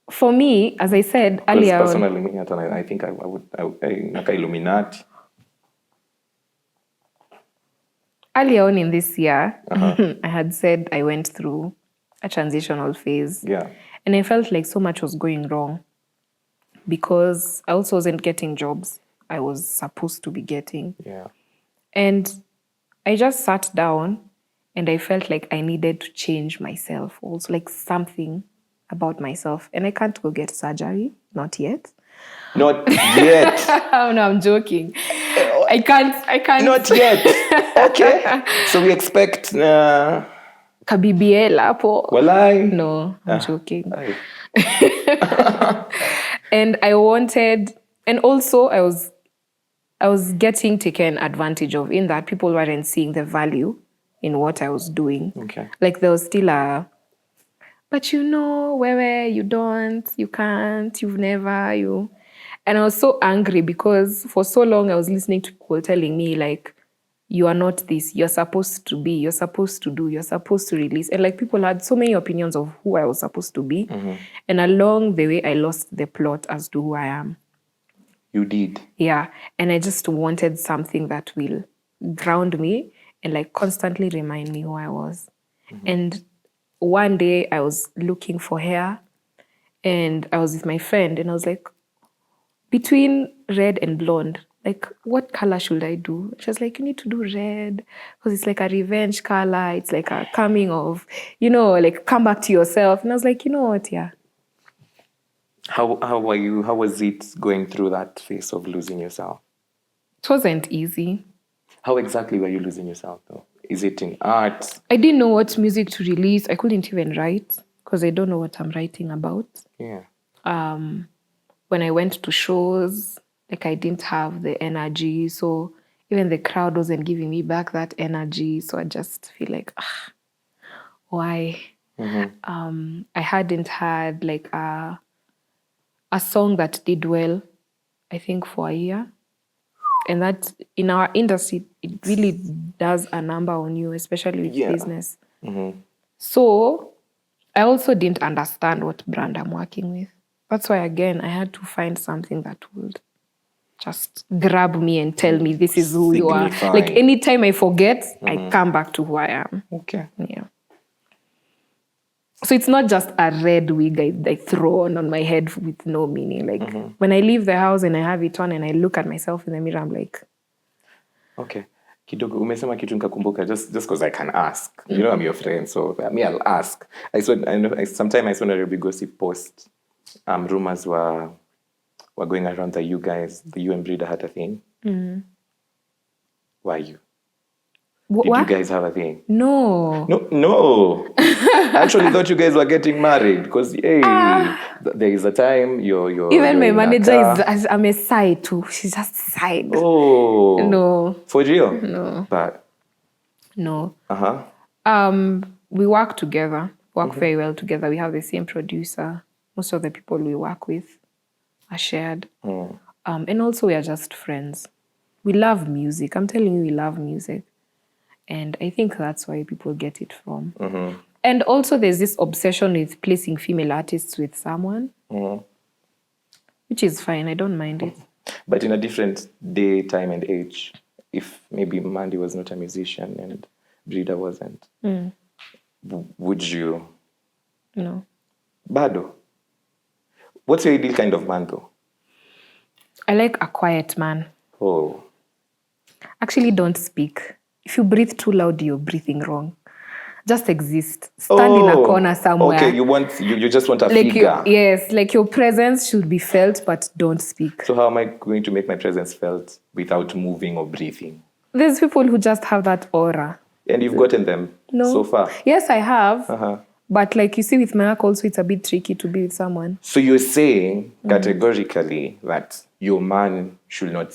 For me, as I said earlier... Personally, I think I would... Like Illuminati. Earlier on in this year, I had said I went through a transitional phase. Yeah. And I felt like so much was going wrong because I also wasn't getting jobs I was supposed to be getting. Yeah. And I just sat down and I felt like I needed to change myself also, like something about myself. And I can't go get surgery, not yet. Not yet. Oh, no, I'm joking. I can't. Not yet. Okay. So we expect... Kabibiela po. Walai. No, I'm joking. And I wanted... And also, I was getting taken advantage of in that people weren't seeing the value in what I was doing. Okay. Like there was still a... But where you don't, you can't, you've never, you... And I was so angry because for so long I was listening to people telling me like, you are not this, you're supposed to be, you're supposed to do, you're supposed to release. And like people had so many opinions of who I was supposed to be. And along the way, I lost the plot as to who I am. You did? Yeah. And I just wanted something that will ground me and like constantly remind me who I was. And one day I was looking for hair and I was with my friend and I was like, between red and blonde, like, what color should I do? She was like, you need to do red because it's like a revenge color. It's like a coming of, like come back to yourself. And I was like, you know what? Yeah. How were you? How was it going through that phase of losing yourself? It wasn't easy. How exactly were you losing yourself though? Is it in art? I didn't know what music to release. I couldn't even write because I don't know what I'm writing about. Yeah. When I went to shows, like I didn't have the energy. So even the crowd wasn't giving me back that energy. So I just feel like, why? I hadn't had like a song that did well, I think for a year. And that in our industry, it really does a number on you, especially with business. So I also didn't understand what brand I'm working with. That's why, again, I had to find something that would just grab me and tell me this is who you are. Like anytime I forget, I come back to who I am. Okay. Yeah. So it's not just a red wig I throw on my head with no meaning. Like when I leave the house and I have it on and I look at myself in the mirror, I'm like... Okay. Kidogo, umesema kitu nikakumbuka just because I can ask. You know I'm your friend, so me, I'll ask. Sometimes I saw a Nairobi gossip post. Rumors were going around that you guys, the you and Breeder had a thing. Why you? Did you guys have a thing? No. I actually thought you guys were getting married because there is a time you're even my manager is I'm a side too. She's just side. Oh. No. For real? No. But no. We work together. Work very well together. We have the same producer. Most of the people we work with are shared. And also we are just friends. We love music. I'm telling you, we love music. And I think that's why people get it from. And also there's this obsession with placing female artists with someone. which is fine. I don't mind it. But in a different day, time, and age, if maybe Maandy was not a musician and Breeder wasn't, would you? No. Bado. What's your ideal kind of man, though? I like a quiet man. Oh. Actually, don't speak. If you breathe too loud, you're breathing wrong. Just exist. Stand in a corner somewhere. Okay, you just want a like figure. Yes, like your presence should be felt, but don't speak. So how am I going to make my presence felt without moving or breathing? There's people who just have that aura. And you've gotten them so far? Yes, I have. But like you see with my work also, it's a bit tricky to be with someone. So you're saying categorically that your man should not...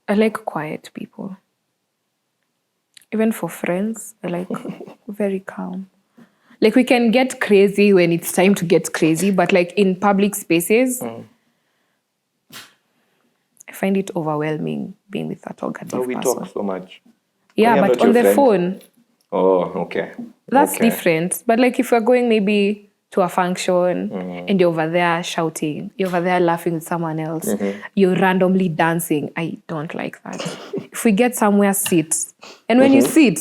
I like quiet people. Even for friends, I like very calm. Like we can get crazy when it's time to get crazy, but like in public spaces, I find it overwhelming being with a talkative person. We talk so much. Yeah, but on the phone. Oh, okay. That's different. But like if we're going maybe to a function and you're over there shouting, you're over there laughing with someone else, you're randomly dancing, I don't like that. If we get somewhere, sit. And when you sit,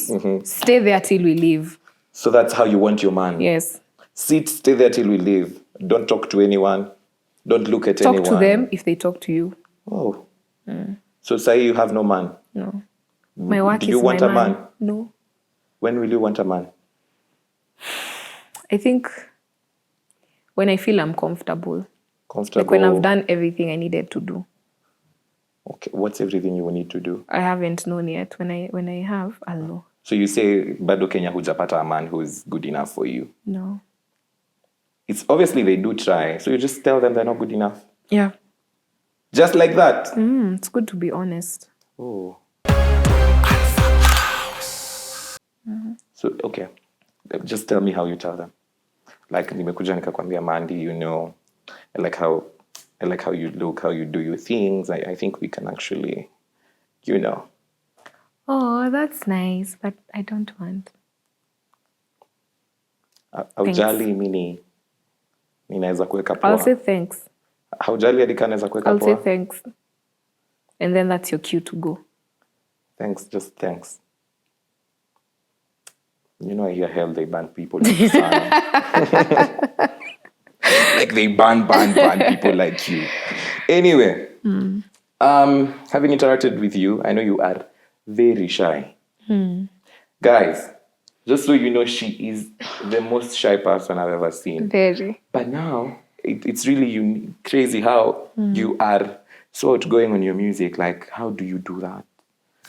stay there till we leave. So that's how you want your man? Yes. Sit, stay there till we leave. Don't talk to anyone. Don't look at anyone. Talk to them if they talk to you. Oh. So say you have no man? No. My work Do is you want my a man? No. When will you want a man? I think when I feel I'm comfortable. Comfortable? Like when I've done everything I needed to do. Okay, what's everything you will need to do? I haven't known yet. When I have, I'll know. So you say, bado Kenya hujapata a man who is good enough for you? No. It's obviously they do try. So you just tell them they're not good enough? Yeah. Just like that? It's good to be honest. Oh. So, okay. Just tell me how you tell them. Like, nimekuja nikakwambia Maandy, you know, I like how you look, how you do your things. I think we can actually, you know. Oh, that's nice, but I don't want. Haujali mimi ninaweza kuweka poa. I'll say thanks. Haujali hadi kama naweza kuweka poa. I'll say thanks. And then that's your cue to go. Thanks, just thanks. You know, I hear hell they ban people in the sun. Like they ban people like you. Anyway, having interacted with you, I know you are very shy. Guys, just so you know, she is the most shy person I've ever seen. Very. But now, it's really crazy how you are so outgoing on your music. Like, how do you do that?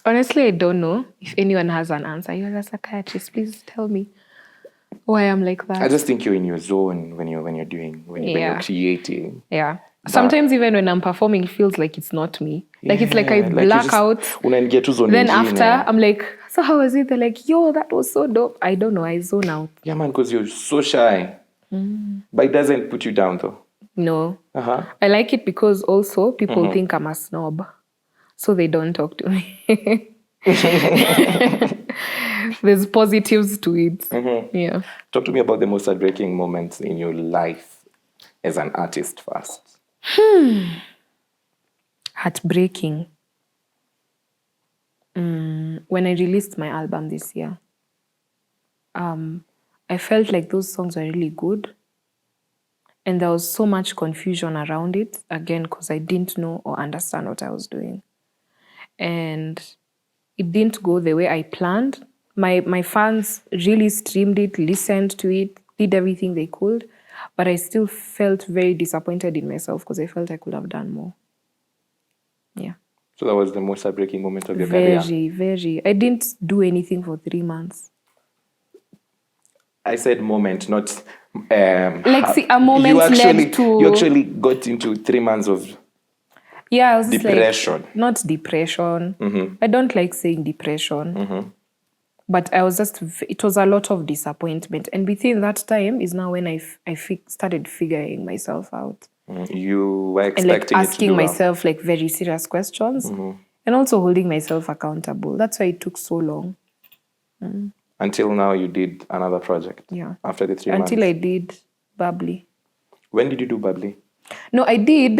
Honestly, I don't know if anyone has an answer. You're a psychiatrist. Please tell me why I'm like that. I just think you're in your zone when you're creating. Yeah. Sometimes even when I'm performing, it feels like it's not me. Like it's like I black out. Then after, I'm like, so how was it? They're like, yo, that was so dope. I don't know. I zone out. Yeah, man, because you're so shy. But it doesn't put you down, though. No. I like it because also people think I'm a snob. So they don't talk to me. There's positives to it. Yeah. Talk to me about the most heartbreaking moments in your life as an artist first. Heartbreaking. When I released my album this year, I felt like those songs were really good. And there was so much confusion around it, again, because I didn't know or understand what I was doing. And it didn't go the way I planned. My fans really streamed it, listened to it, did everything they could. But I still felt very disappointed in myself because I felt I could have done more. Yeah. So that was the most heartbreaking moment of your career? Very. I didn't do anything for 3 months. I said moment, not... a moment led to... You actually got into 3 months of... Yeah, I was depression. Like, not depression. I don't like saying depression. But I was it was a lot of disappointment. And within that time is now when I started figuring myself out. You were expecting and like asking myself like very serious questions. And also holding myself accountable. That's why it took so long. Until now you did another project? Yeah. After the 3 months? Until I did Bubbly. When did you do Bubbly? No, I did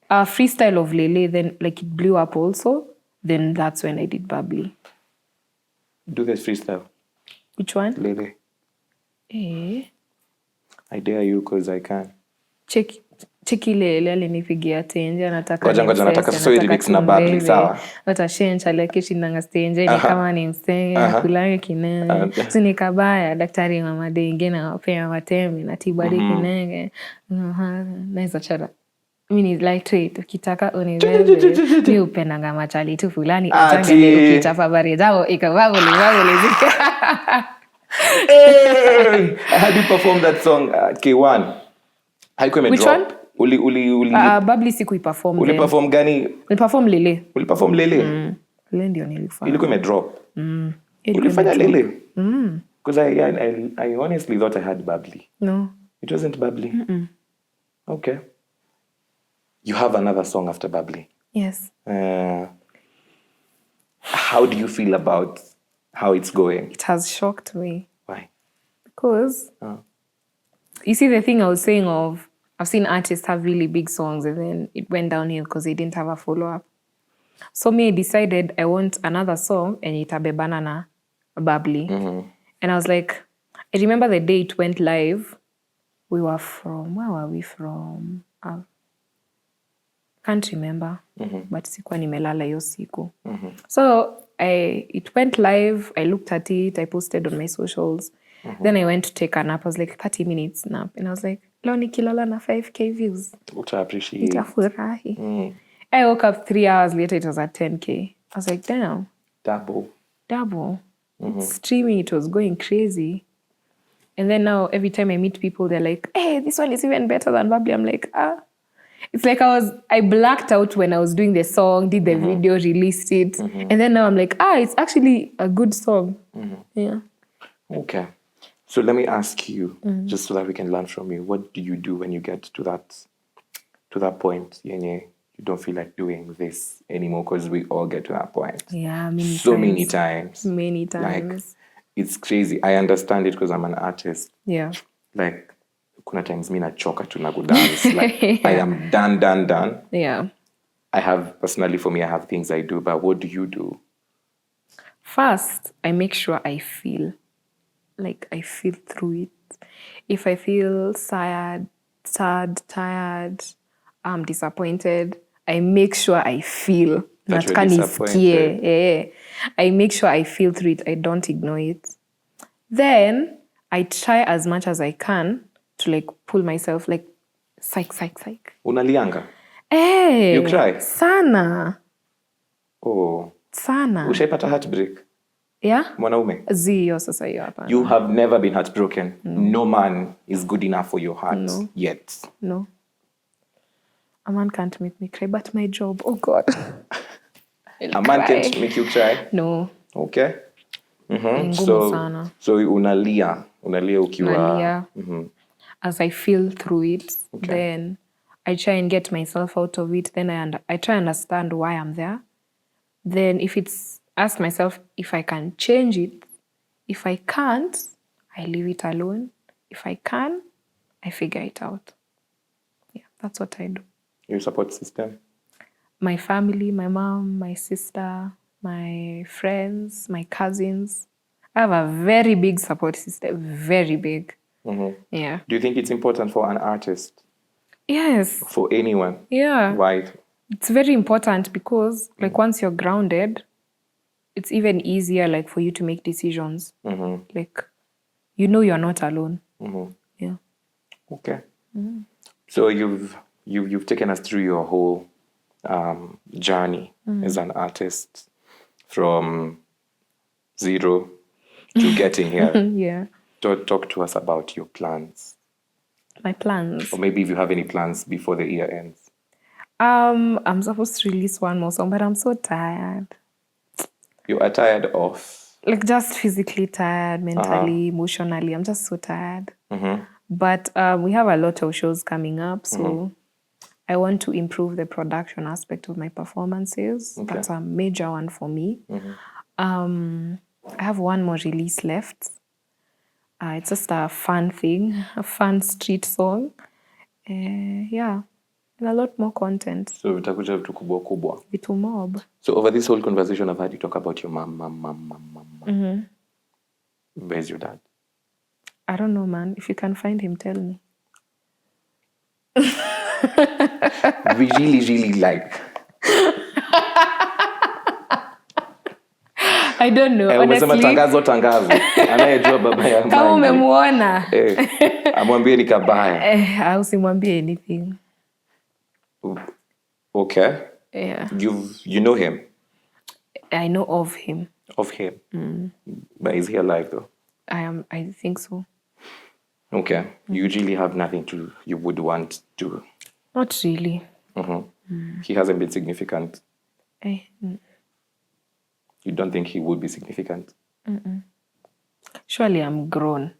a freestyle of Lele, then like it blew up also. Then that's when I did Bubbly. Do this freestyle. Which one? Lele. Eh. I dare you because I can. Cheki Lele alinipigia tenje anataka Ngoja nataka sasa lyrics na Bubbly, sawa? Watashencha like shindanga stenje ni kama ni msenge kulange kinenge. Sini kabaya daktari wa madenge na wapea matemi na tibadi kinenge. Naweza chara. Mimi ni lightweight ukitaka unibebe. Mimi upendanga machali tu fulani atangele ukichapa bari zao ikavavo zika. Hey, I had you perform that song K1. Which one? Bubbly siku iperform. Uliperform gani? Niliperform Lele. Uliperform Lele? Lele ndio nilifanya. Ilikuwa imedrop. Ulifanya Lele? Because I honestly thought I had Bubbly. No. It wasn't Bubbly. Okay. You have another song after Bubbly. Yes. How do you feel about how it's going? It has shocked me. Why? Because you see the thing I was saying of I've seen artists have really big songs and then it went downhill because they didn't have a follow-up. So me, I decided I want another song and itabebana na Bubbly. And I was like, I remember the day it went live. Where were we from? Can't remember. But sikuwa nimelala hiyo siku. So it went live. I looked at it. I posted on my socials. Then I went to take a nap. I was like 30 minutes nap. And I was like, leo nikilala na 5K views. Appreciate. Itafurahi. I woke up 3 hours later. It was at 10K. I was like, damn. Double. Streaming, it was going crazy. And then now every time I meet people, they're like, hey, this one is even better than Bubbly. I'm like, It's like I blacked out when I was doing the song, did the video, released it. And then now I'm like, it's actually a good song. Yeah. Okay. So let me ask you, just so that we can learn from you, what do you do when you get to that point, Yenye, you don't feel like doing this anymore? Because we all get to that point. Yeah, many times. Many times. Like, it's crazy. I understand it because I'm an artist. Yeah. Like, kuna times mi nachoka tu na kudance. Like, yeah. I am done. Yeah. For me, I have things I do, but what do you do? First, I make sure I feel through it. If I feel sad, tired, I'm disappointed, I make sure I feel. That you're disappointed. Yeah. I make sure I feel through it. I don't ignore it. Then I try as much as I can to like pull myself like psych. Unalianga? Hey, you cry? Sana. Oh. Sana. Ushaipata heartbreak? Yeah? Mwanaume? Zio sasa hiyo hapa. You have never been heartbroken? No man is good enough for your heart yet? No. A man can't make me cry, but my job, oh God. A man can't make you cry? No. Okay. Sana. So unalia ukiwa... Unalia. As I feel through it, then I try and get myself out of it. Then I try and understand why I'm there. Then ask myself if I can change it. If I can't, I leave it alone. If I can, I figure it out. Yeah, that's what I do. Your support system? My family, my mom, my sister, my friends, my cousins. I have a very big support system, very big. Yeah. Do you think it's important for an artist? Yes. For anyone? Yeah. Why? It's very important because like once you're grounded, it's even easier like for you to make decisions. Like, you know you're not alone. Yeah. Okay. So you've taken us through your whole journey as an artist from zero to getting here. Yeah. Talk to us about your plans. My plans. Or maybe if you have any plans before the year ends. I'm supposed to release one more song, but I'm so tired. You are tired of? Like just physically tired, mentally, emotionally. I'm just so tired. But we have a lot of shows coming up, so I want to improve the production aspect of my performances. Okay. That's a major one for me. I have one more release left. It's just a fun thing, a fun street song. Yeah. And a lot more content. So vitakuja vitu kubwa kubwa. Vitu mob. So over this whole conversation, I've heard you talk about your mom. Where's your dad? I don't know, man. If you can find him, tell me. We really like. I don't know. Umesema Honestly. tangazo. Anayejua baba ya Maandy. Kama umemuona. Amwambie ni kabaya. Usimwambie anything. Okay. Yeah. You know him? I know of him. Of him? But is he alive though? I think so. Okay. You usually have nothing you would want to. Not really. He hasn't been significant. You don't think he would be significant? Surely I'm grown.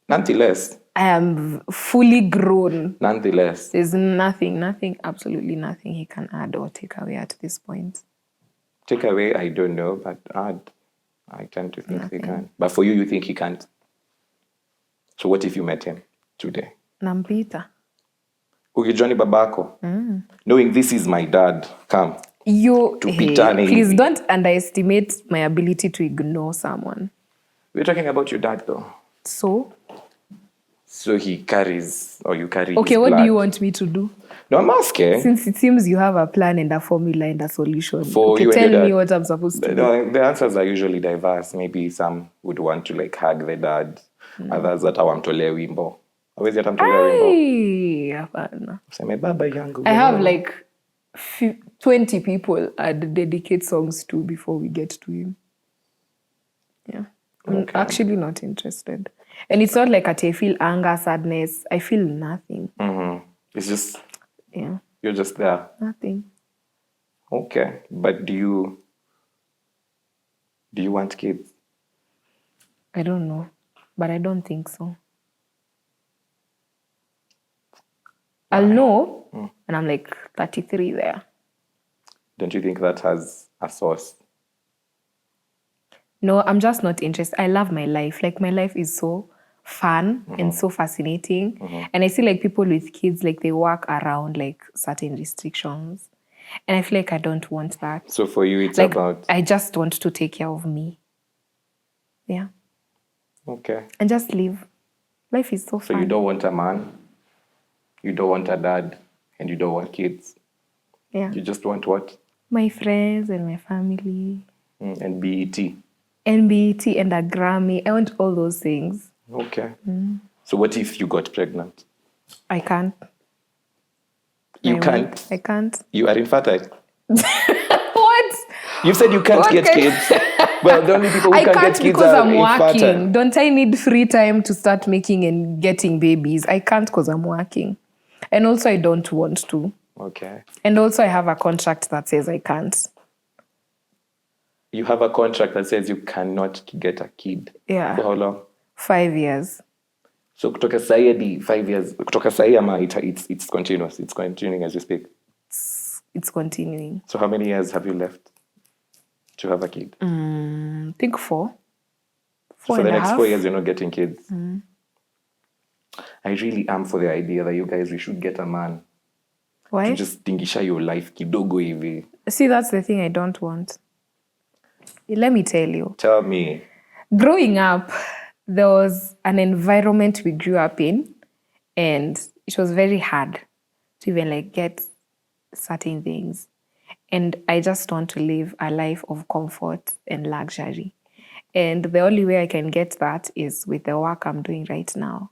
Nonetheless. I am fully grown. Nonetheless. There's nothing, absolutely nothing he can add or take away at this point. Take away, I don't know, but add, I tend to think he can. But for you think he can't? So what if you met him today? Nampita. Ukijua babako. Knowing this is my dad, come. Please don't underestimate my ability to ignore someone. We're talking about your dad though. So he carries, or you carry Okay, his what blood. do you want me to do? No, I'm asking. Since it seems you have a plan and a formula and a solution. For you tell and me what I'm supposed to do. No, the answers are usually diverse. Maybe some would want to like hug the dad. Others that awamtolee wimbo. Always wimbo. Hapana. Seme baba yangu. I have like 20 people I'd dedicate songs to before we get to him. Yeah. I'm actually not interested. And it's not like I feel anger, sadness. I feel nothing. It's just... Yeah. You're just there. Nothing. Okay. But do you want kids? I don't know. But I don't think so. Why? I'll know when I'm like 33 there. Don't you think that has a source? No, I'm just not interested. I love my life. Like, my life is so fun and so fascinating. And I see, like, people with kids, like, they work around, like, certain restrictions. And I feel like I don't want that. So for you, it's like, about... I just want to take care of me. Yeah. Okay. And just live. Life is so fun. So you don't want a man, you don't want a dad, and you don't want kids. Yeah. You just want what? My friends and my family. And BET. And BET and a Grammy. I want all those things. Okay. So what if you got pregnant? I can't. You can't? I can't. You are infertile. What? You said you can't get kids. Well, the only people who can get kids because are I'm infertile. working. Don't I need free time to start making and getting babies? I can't because I'm working. And also I don't want to. Okay. And also I have a contract that says I can't. You have a contract that says you cannot get a kid. Yeah. For how long? 5 years. So kutoka sahi hadi 5 years, kutoka sahi ama it's continuous. It's continuing as you speak. It's continuing. So how many years have you left to have a kid? I think 4. So for the next 4 years, you're not getting kids. I really am for the idea that you guys, we should get a man. Why? To just tingisha your life kidogo hivi. See, that's the thing I don't want. Let me tell you. Tell me. Growing up, there was an environment we grew up in, and it was very hard to even like get certain things. And I just want to live a life of comfort and luxury. And the only way I can get that is with the work I'm doing right now.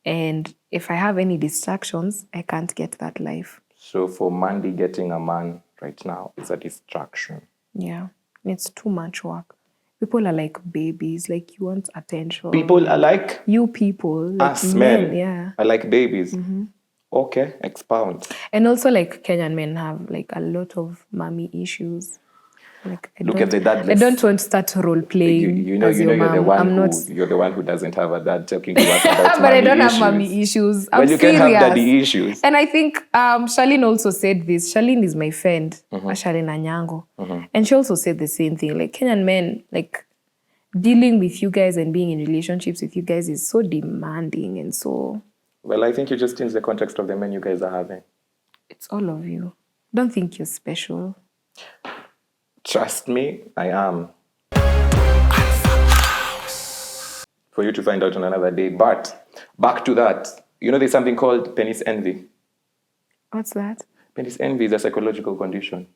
And if I have any distractions, I can't get that life. So for Maandy, getting a man right now is a distraction. Yeah, it's too much work. People are like babies, like you want attention. People are like? You people. Like us men. Yeah. Are like babies. Okay, expound. And also like Kenyan men have like a lot of mommy issues. Like Look at the dadless. I don't want to start role playing. You know, as your you're mom. you're the one who doesn't have a dad talking to us about but I don't issues. have mommy issues. I'm well, you serious. can have daddy issues. And I think Charlene also said this. Charlene is my friend, Charlene Anyango. And she also said the same thing. Like Kenyan men, like dealing with you guys and being in relationships with you guys is so demanding and so... Well, I think you just change the context of the men you guys are having. It's all of you. Don't think you're special. Trust me, I am. For you to find out on another day. But back to that. You know, there's something called penis envy. What's that? Penis envy is a psychological condition.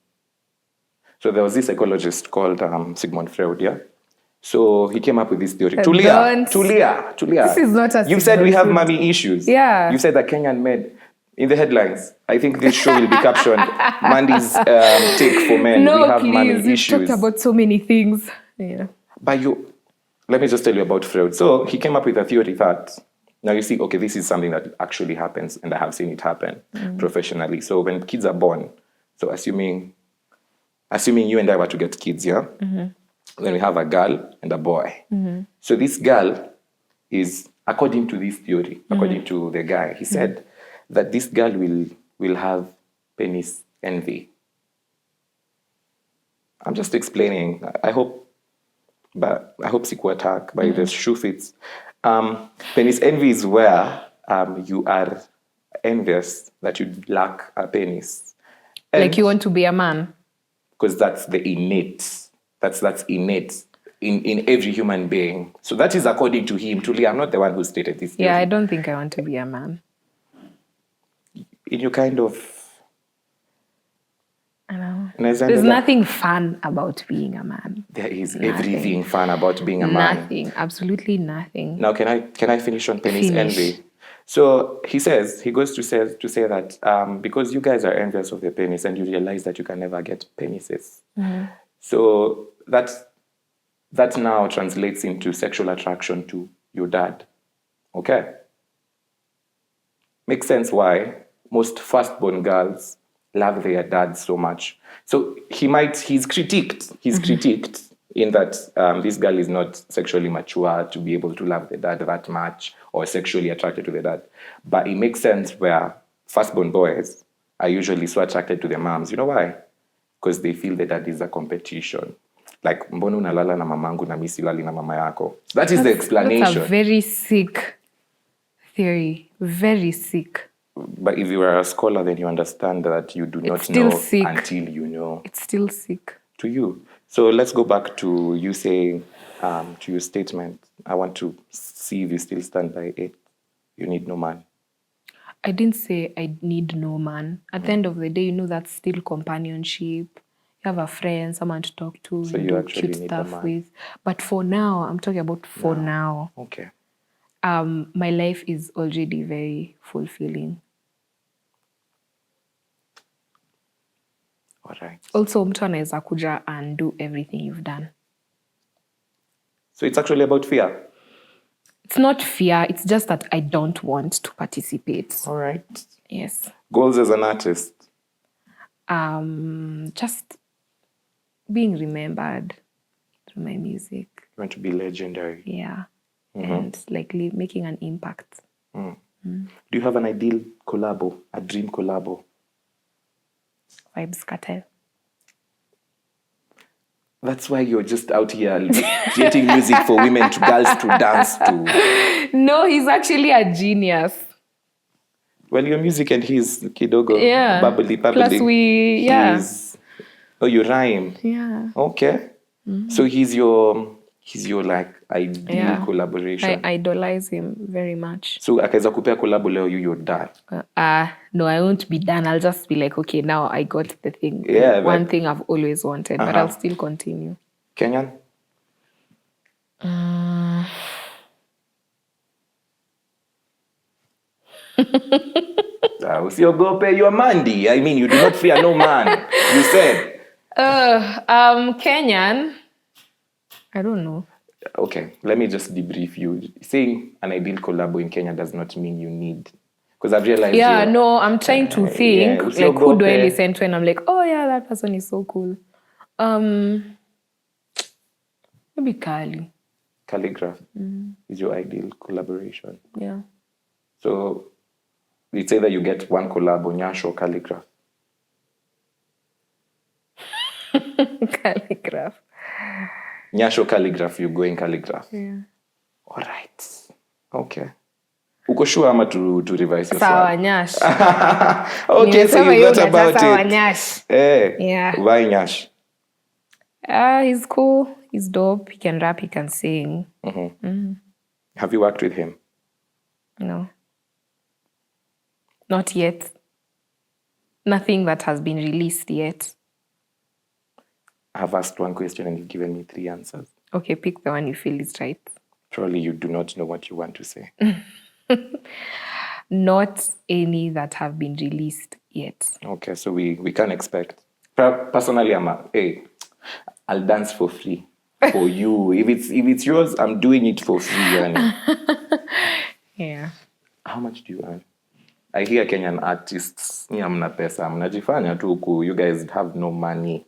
So there was this psychologist called Sigmund Freud, yeah? So he came up with this theory. Tulia. This is not a You said we have Freud. mommy issues. Yeah. You said that Kenyan made in the headlines. I think this show will be captioned Maandy's take for men. No, we have please. mommy We've issues. talked about so many things. Yeah. But let me just tell you about Freud. So he came up with a theory that, now you see, okay, this is something that actually happens, and I have seen it happen professionally. So when kids are born, so assuming you and I were to get kids, yeah? Then we have a girl and a boy. So this girl is, according to this theory, according to the guy, he said that this girl will have penis envy. I'm just explaining. I hope siku attack by the shoe fits. Penis envy is where you are envious that you lack a penis. Like you want to be a man. Because that's the innate. That's innate in every human being. So that is according to him. Truly, I'm not the one who stated this. Yeah, I don't think I want to be a man. In your kind of... I know. There's nothing fun about being a man. There is everything fun about being a man. Nothing. Absolutely nothing. Now, can I finish on penis envy? So he goes to say that because you guys are envious of the penis and you realize that you can never get penises. So that now translates into sexual attraction to your dad. Okay? Makes sense why most firstborn girls love their dad so much. So he's critiqued in that this girl is not sexually mature to be able to love the dad that much or sexually attracted to the dad. But it makes sense where firstborn boys are usually so attracted to their moms. You know why? Because they feel the dad is a competition. Like, mbona unalala na mamangu na mimi silali na mama yako. That is the explanation. That's a very sick theory. Very sick. But if you are a scholar, then you understand that you do not know until you know. It's still sick. To you. So let's go back to you saying, to your statement. I want to see if you still stand by it. You need no man. I didn't say I need no man. At the end of the day, that's still companionship. You have a friend, someone to talk to, so you do cute stuff with. But for now, I'm talking about for now. Okay. My life is already very fulfilling. All right. Also, mtu anaweza kuja and do everything you've done. So it's actually about fear? It's not fear. It's just that I don't want to participate. All right. Yes. Goals as an artist? Just being remembered through my music. You want to be legendary? Yeah. And making an impact. Do you have an ideal collabo, a dream collabo? Vibes Cartel. That's why you're just out here creating music for women, to girls to dance to. No, he's actually a genius. Well, your music and his kidogo, bubbly. Plus you rhyme. Yeah. Okay. So he's your like ideal collaboration. I idolize him very much. So akaweza kupea collabo leo, you're done. No, I won't be done. I'll just be like, okay, now I got the thing. Yeah, one thing I've always wanted, but I'll still continue. Kenyan? Usiogope, you're Maandy. I mean, you do not fear no man. You said. Kenyan. I don't know. Okay, let me just debrief you. Saying an ideal collabo in Kenya does not mean you need. Because I've realized. Yeah, no, I'm trying to think. Like, who do I listen to? And I'm like, oh yeah, that person is so cool. Maybe Kali. Calligraph is your ideal collaboration. Yeah. So it's either you get one collab on Nyash or Calligraph. Calligraph. Nyash or Calligraph, you're going Calligraph. Yeah. All right. Okay. Uko sure ama to revise your Sawa swag? Nyash. Okay, so Nimesema you hiyo got unajua about sawa it. Nyash. Yeah. Why Nyash? He's cool. He's dope. He can rap. He can sing. Have you worked with him? No. Not yet. Nothing that has been released yet. I've asked one question and you've given me 3 answers. Okay, pick the one you feel is right. Probably you do not know what you want to say. Not any that have been released yet. Okay, so we can expect. Personally, I'll dance for free for you. If it's yours, I'm doing it for free. Yani. Yeah. How much do you earn? I hear Kenyan artists, hamna pesa, mnajifanya tu huku, you guys have no money.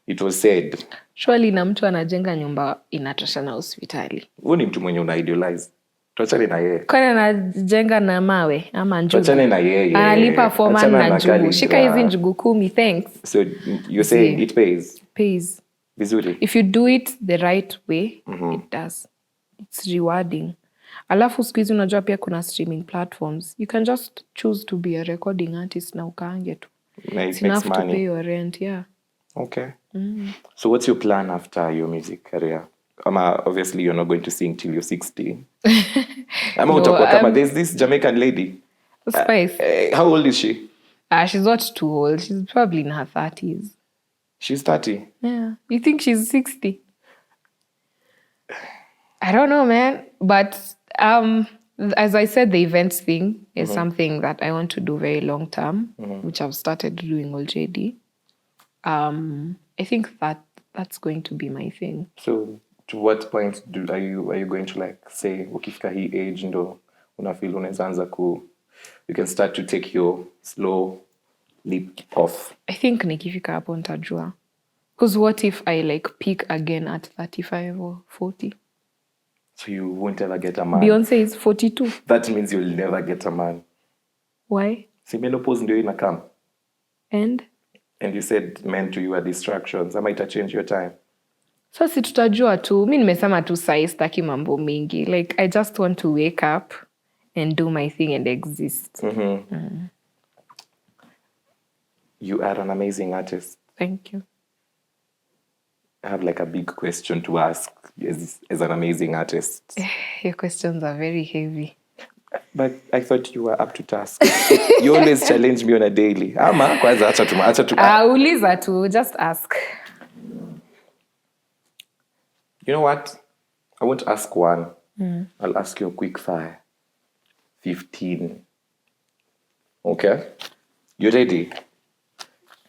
It was said. Surely na mtu anajenga nyumba inatosha na hospitali. Huyu ni mtu mwenye una idealize. Tuachane na yeye. Kwani anajenga na mawe ama njugu? Tuachane na yeye. Analipa foreman na njugu. Shika hizi njugu 10, thanks. So you're saying it pays? Pays. Vizuri. If you do it the right way, it does. It's rewarding. Alafu siku hizi unajua pia kuna streaming platforms. You can just choose to be a recording artist na ukaange tu. It's enough to pay your rent, yeah. Okay. So what's your plan after your music career? Obviously you're not going to sing till you're 60. There's this Jamaican lady. Spice. How old is she? She's not too old. She's probably in her 30s. She's 30? Yeah. You think she's 60? I don't know, man. But as I said, the events thing is something that I want to do very long term, which I've started doing already. I think that's going to be my thing. So to what point are you going to like say ukifika hii age ndo unafeel unaweza anza you can start to take your slow leap off? I think nikifika hapo nitajua. Because what if I like peak again at 35 or 40? So you won't ever get a man. Beyonce is 42. That means you'll never get a man. Why? Si menopause ndio inakam. And you said men to you are distractions. Ama ita change your time? So si tutajua tu. Mi nimesema tu sai sitaki mambo mingi. Like I just want to wake up and do my thing and exist. You are an amazing artist. Thank you. I have like a big question to ask as an amazing artist. Your questions are very heavy. But I thought you were up to task. You always challenge me on a daily. Ama, kwanza acha tu. Uliza tu, just ask. You know what? I won't ask one. I'll ask you a quick fire. 15. Okay? You ready?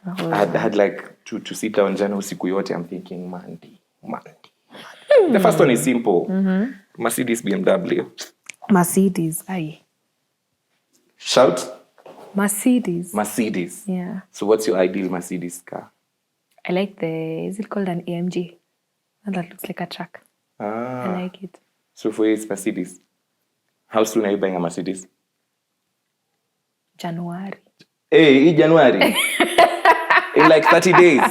I had like to sit down jana usiku yote. I'm thinking, Maandy. The first one is simple. Mercedes, BMW. Mercedes, aye. Shout. Mercedes. Yeah. So what's your ideal Mercedes car? I like is it called an AMG? That looks like a truck. I like it. So for you, it's Mercedes. How soon are you buying a Mercedes? January. Hey, January. In like 30 days.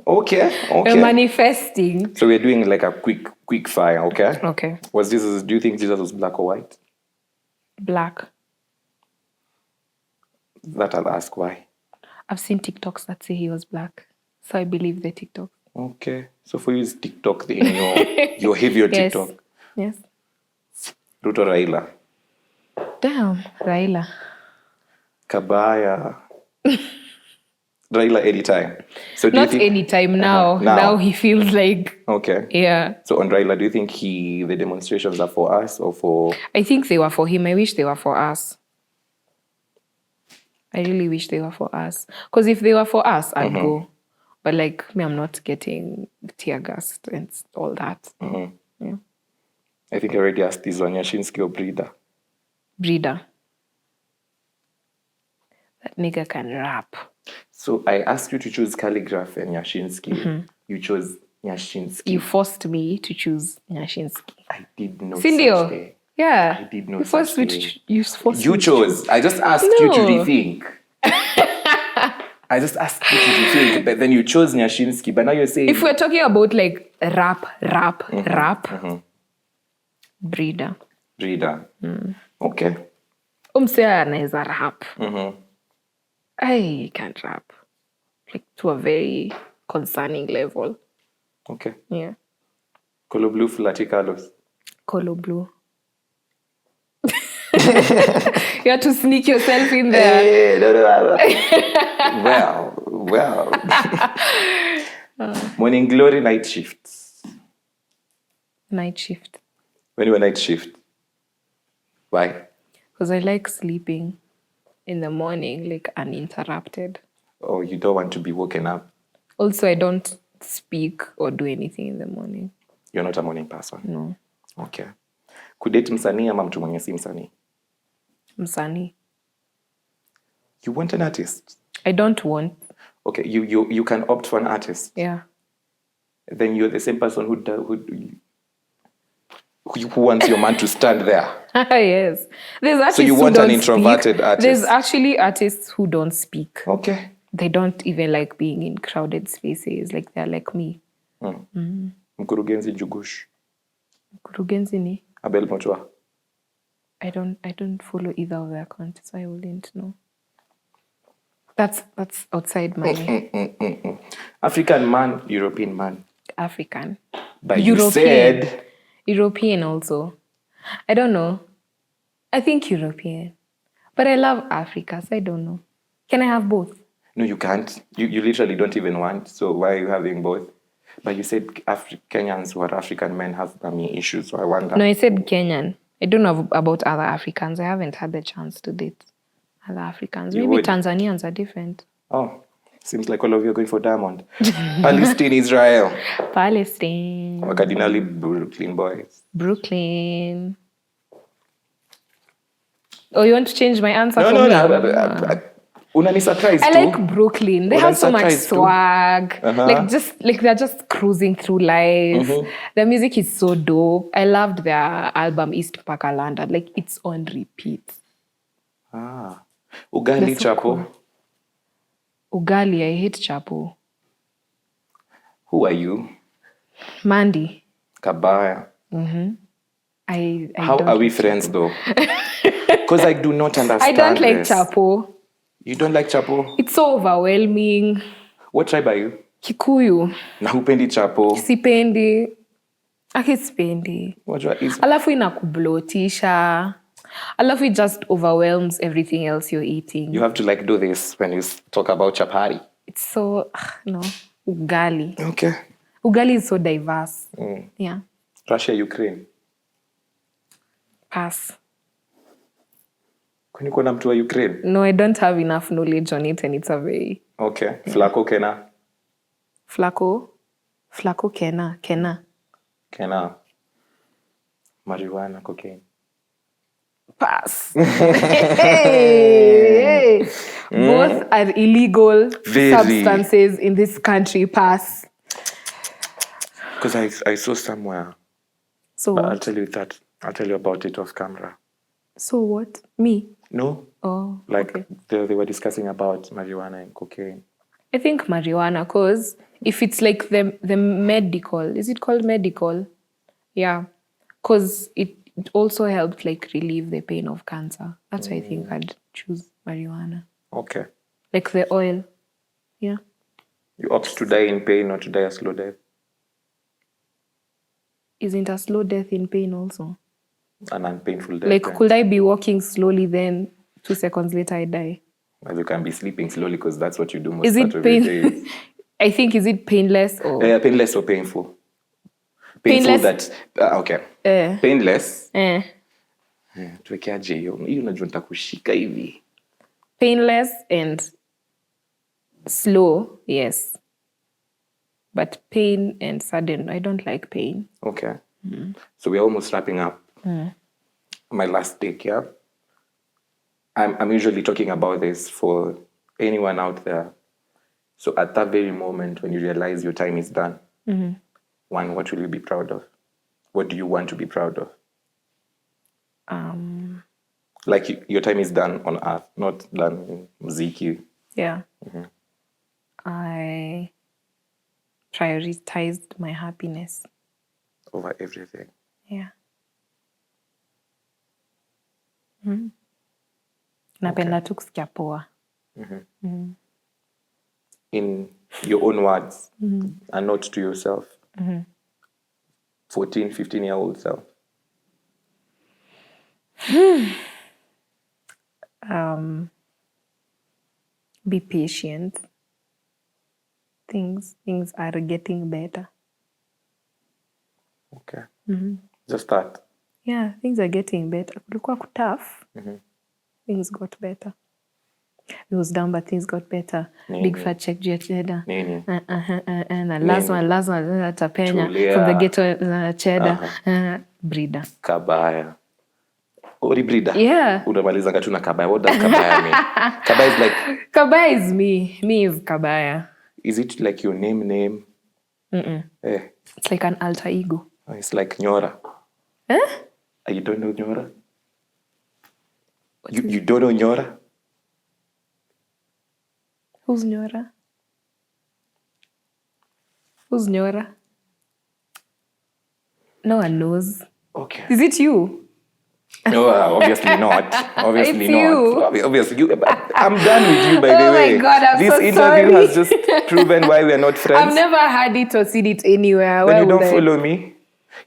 Okay. We're manifesting. So we're doing like a quick fire, okay? Okay. Do you think Jesus was black or white? Black. That I'll ask why. I've seen TikToks that say he was black. So I believe the TikTok. Okay. So for you, it's TikTok thing. You're heavy on TikTok. Yes. Ruto Raila. Damn, Raila. Kabaya. Raila anytime. So do Not you think, anytime now. Now he feels like... Okay. Yeah. So on Raila, do you think the demonstrations are for us or for... I think they were for him. I wish they were for us. I really wish they were for us. Because if they were for us, I'd go. But like me, I'm not getting tear gassed and all that. Yeah. I think I already asked this one, Yashinsky or Breeder? Breeder. That nigga can rap. So I asked you to choose Calligraph and Yashinsky. You chose Yashinsky. You forced me to choose Yashinsky. I did not. Sindio? Such thing. Yeah. I did not. You forced me You chose. I just asked you to rethink. I just asked you to rethink, but then you chose Nyashinsky. But now you're saying... If we're talking about like rap, Breeder. Breeder. Okay. Umse anaweza rap. I can't rap. Like to a very concerning level. Okay. Yeah. Colloblue Flaticalos. Colloblue. You have to sneak yourself in there. Hey, no. Well. Morning glory, night shifts. Night shift. When you were night shift, why? Because I like sleeping in the morning, like uninterrupted. Oh, you don't want to be woken up. Also, I don't speak or do anything in the morning. You're not a morning person? No. Okay. Kudate msanii ama mtu mwenye si msanii? Msanii. You want an artist? I don't want. Okay, you can opt for an artist. Yeah. Then you're the same person who wants your man to stand there. Yes. There's artists so you want who an don't introverted speak. artist? There's actually artists who don't speak. Okay. They don't even like being in crowded spaces. Like they're like me. Mkurugenzi Njugush. Mkurugenzi ni? Abel Mochwa. I don't follow either of their accounts, so I wouldn't know. That's outside my African man, European man. African. But European. you said European also. I don't know. I think European. But I love Africa, so I don't know. Can I have both? No, you can't. You literally don't even want. So why are you having both? But you said Kenyans who are African men have tummy issues, so I wonder. No, I said Kenyan. I don't know about other Africans. I haven't had the chance to date other Africans. Maybe Tanzanians are different. Oh, seems like all of you are going for Diamond. Palestine, Israel. Palestine. Cardinally Brooklyn boys. Brooklyn. Oh, you want to change my answer? No. Unani surprise I too. like Brooklyn. They have so much swag. Like they're just cruising through life. Their music is so dope. I loved their album East Parker London. Like it's on repeat. Ugali so Chapo. Cool. Ugali, I hate Chapo. Who are you? Maandy. Kabaya. How are we friends though? Because I do not understand. I don't like this. Chapo. You don't like Chapo? It's so overwhelming. What tribe are you? Kikuyu. Na hupendi Chapo? Sipendi. Sipendi. Alafu inakublotisha. Alafu it just overwhelms everything else you're eating. You have to like do this when you talk about chapati. It's so, no. Ugali. Okay. Ugali is so diverse. Yeah. Russia, Ukraine. Pass. Kwani kuna mtu wa Ukraine? No, I don't have enough knowledge on it and it's a very... Okay. Flacco Kena? Flacco Kena. Marijuana, cocaine. Pass. Hey. Both are illegal substances in this country. Pass. Because I saw somewhere. So but what? I'll tell you about it off camera. So what? Me? No. Oh, like okay. They were discussing about marijuana and cocaine. I think marijuana, because if it's like the medical, is it called medical? Yeah. Because it also helps like relieve the pain of cancer. That's why I think I'd choose marijuana. Okay. Like the oil. Yeah. You opt to die in pain or to die a slow death? Isn't a slow death in pain also? An unpainful death. Like, could I be walking slowly then 2 seconds later I die? Well, you can be sleeping slowly because that's what you do most is part it of your days. I think, is it painless or... painless or painful? Painful Painless. That... okay. Painless. Tuwekeaje hiyo? Hiyo unajua nitakushika hivi. Painless and slow, yes. But pain and sudden, I don't like pain. Okay. So we're almost wrapping up. My last take, yeah? I'm usually talking about this for anyone out there. So at that very moment when you realize your time is done, one, what will you be proud of? What do you want to be proud of? Like your time is done on earth, not done in muziki. Yeah. I prioritized my happiness. Over everything. Yeah. Napenda tu kusikia poa. In your own words, a note to yourself. 14, 15-year-old self. Be patient. Things are getting better. Okay. Just that. Yeah, things are getting better. Kulikuwa tough. Things got better. It was down, but things got better. Big fat check juu ya cheddar. Na lazima tapenya from the ghetto cheddar. Breeder. Kabaya. Ori breeder? Yeah. Unamaliza tu na kabaya. What does kabaya mean? Kabaya is like... Kabaya is me. Me is kabaya. Is it like your name? It's like an alter ego. It's like Nyora. You don't know Nyora? You don't know Nyora? Who's Nyora? Who's Nyora? No one knows. Okay. Is it you? No, obviously not. Obviously It's not. you. Obviously you. I'm done with you, by the way. Oh my God, I'm this so interview sorry. has just proven why we are not friends. I've never heard it or seen it anywhere. Then you don't follow me.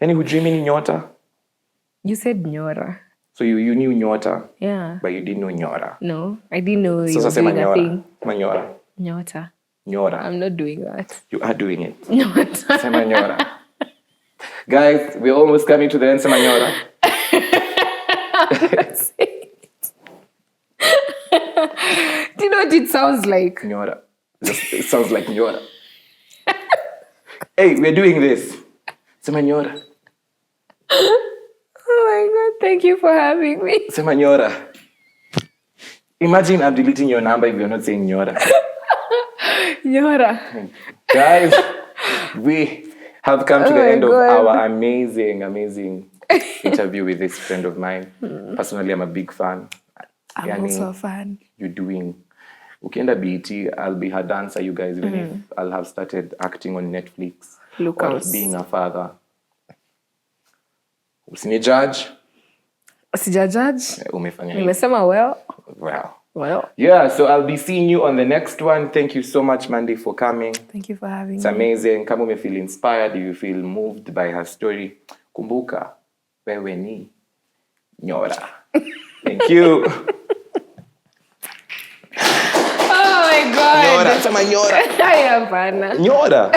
Yani hujui ni Nyota? You said Nyora. So you knew Nyota? Yeah. But you didn't know Nyora? No, I didn't know you So were say doing a Nyora. thing. Nyora. Nyota. Nyora. I'm not doing that. You are doing it. Nyota. Sema Nyora. Guys, we're almost coming to the end. Sema Nyora. Do you know what it sounds like? Nyora. It sounds like Nyora. Hey, we're doing this. Sema Nyora. Oh my God, thank you for having me. Sema Nyora. Imagine I'm deleting your number if you're not saying Nyora. Nyora. Guys, we have come to the end of our amazing interview with this friend of mine. Personally, I'm a big fan. I'm also a fan. You're doing... Ukienda BET, I'll be her dancer, you guys, even if I'll have started acting on Netflix. Look or out. Being a father. Usini judge. Sija judge. Umefanya. Nimesema well. Yeah, so I'll be seeing you on the next one. Thank you so much, Maandy, for coming. Thank you for having me. It's amazing. Kama ume feel inspired, you feel moved by her story. Kumbuka, wewe ni Nyora. Thank you. Oh my God. Nyora, sema Nyora. Hapana. Nyora.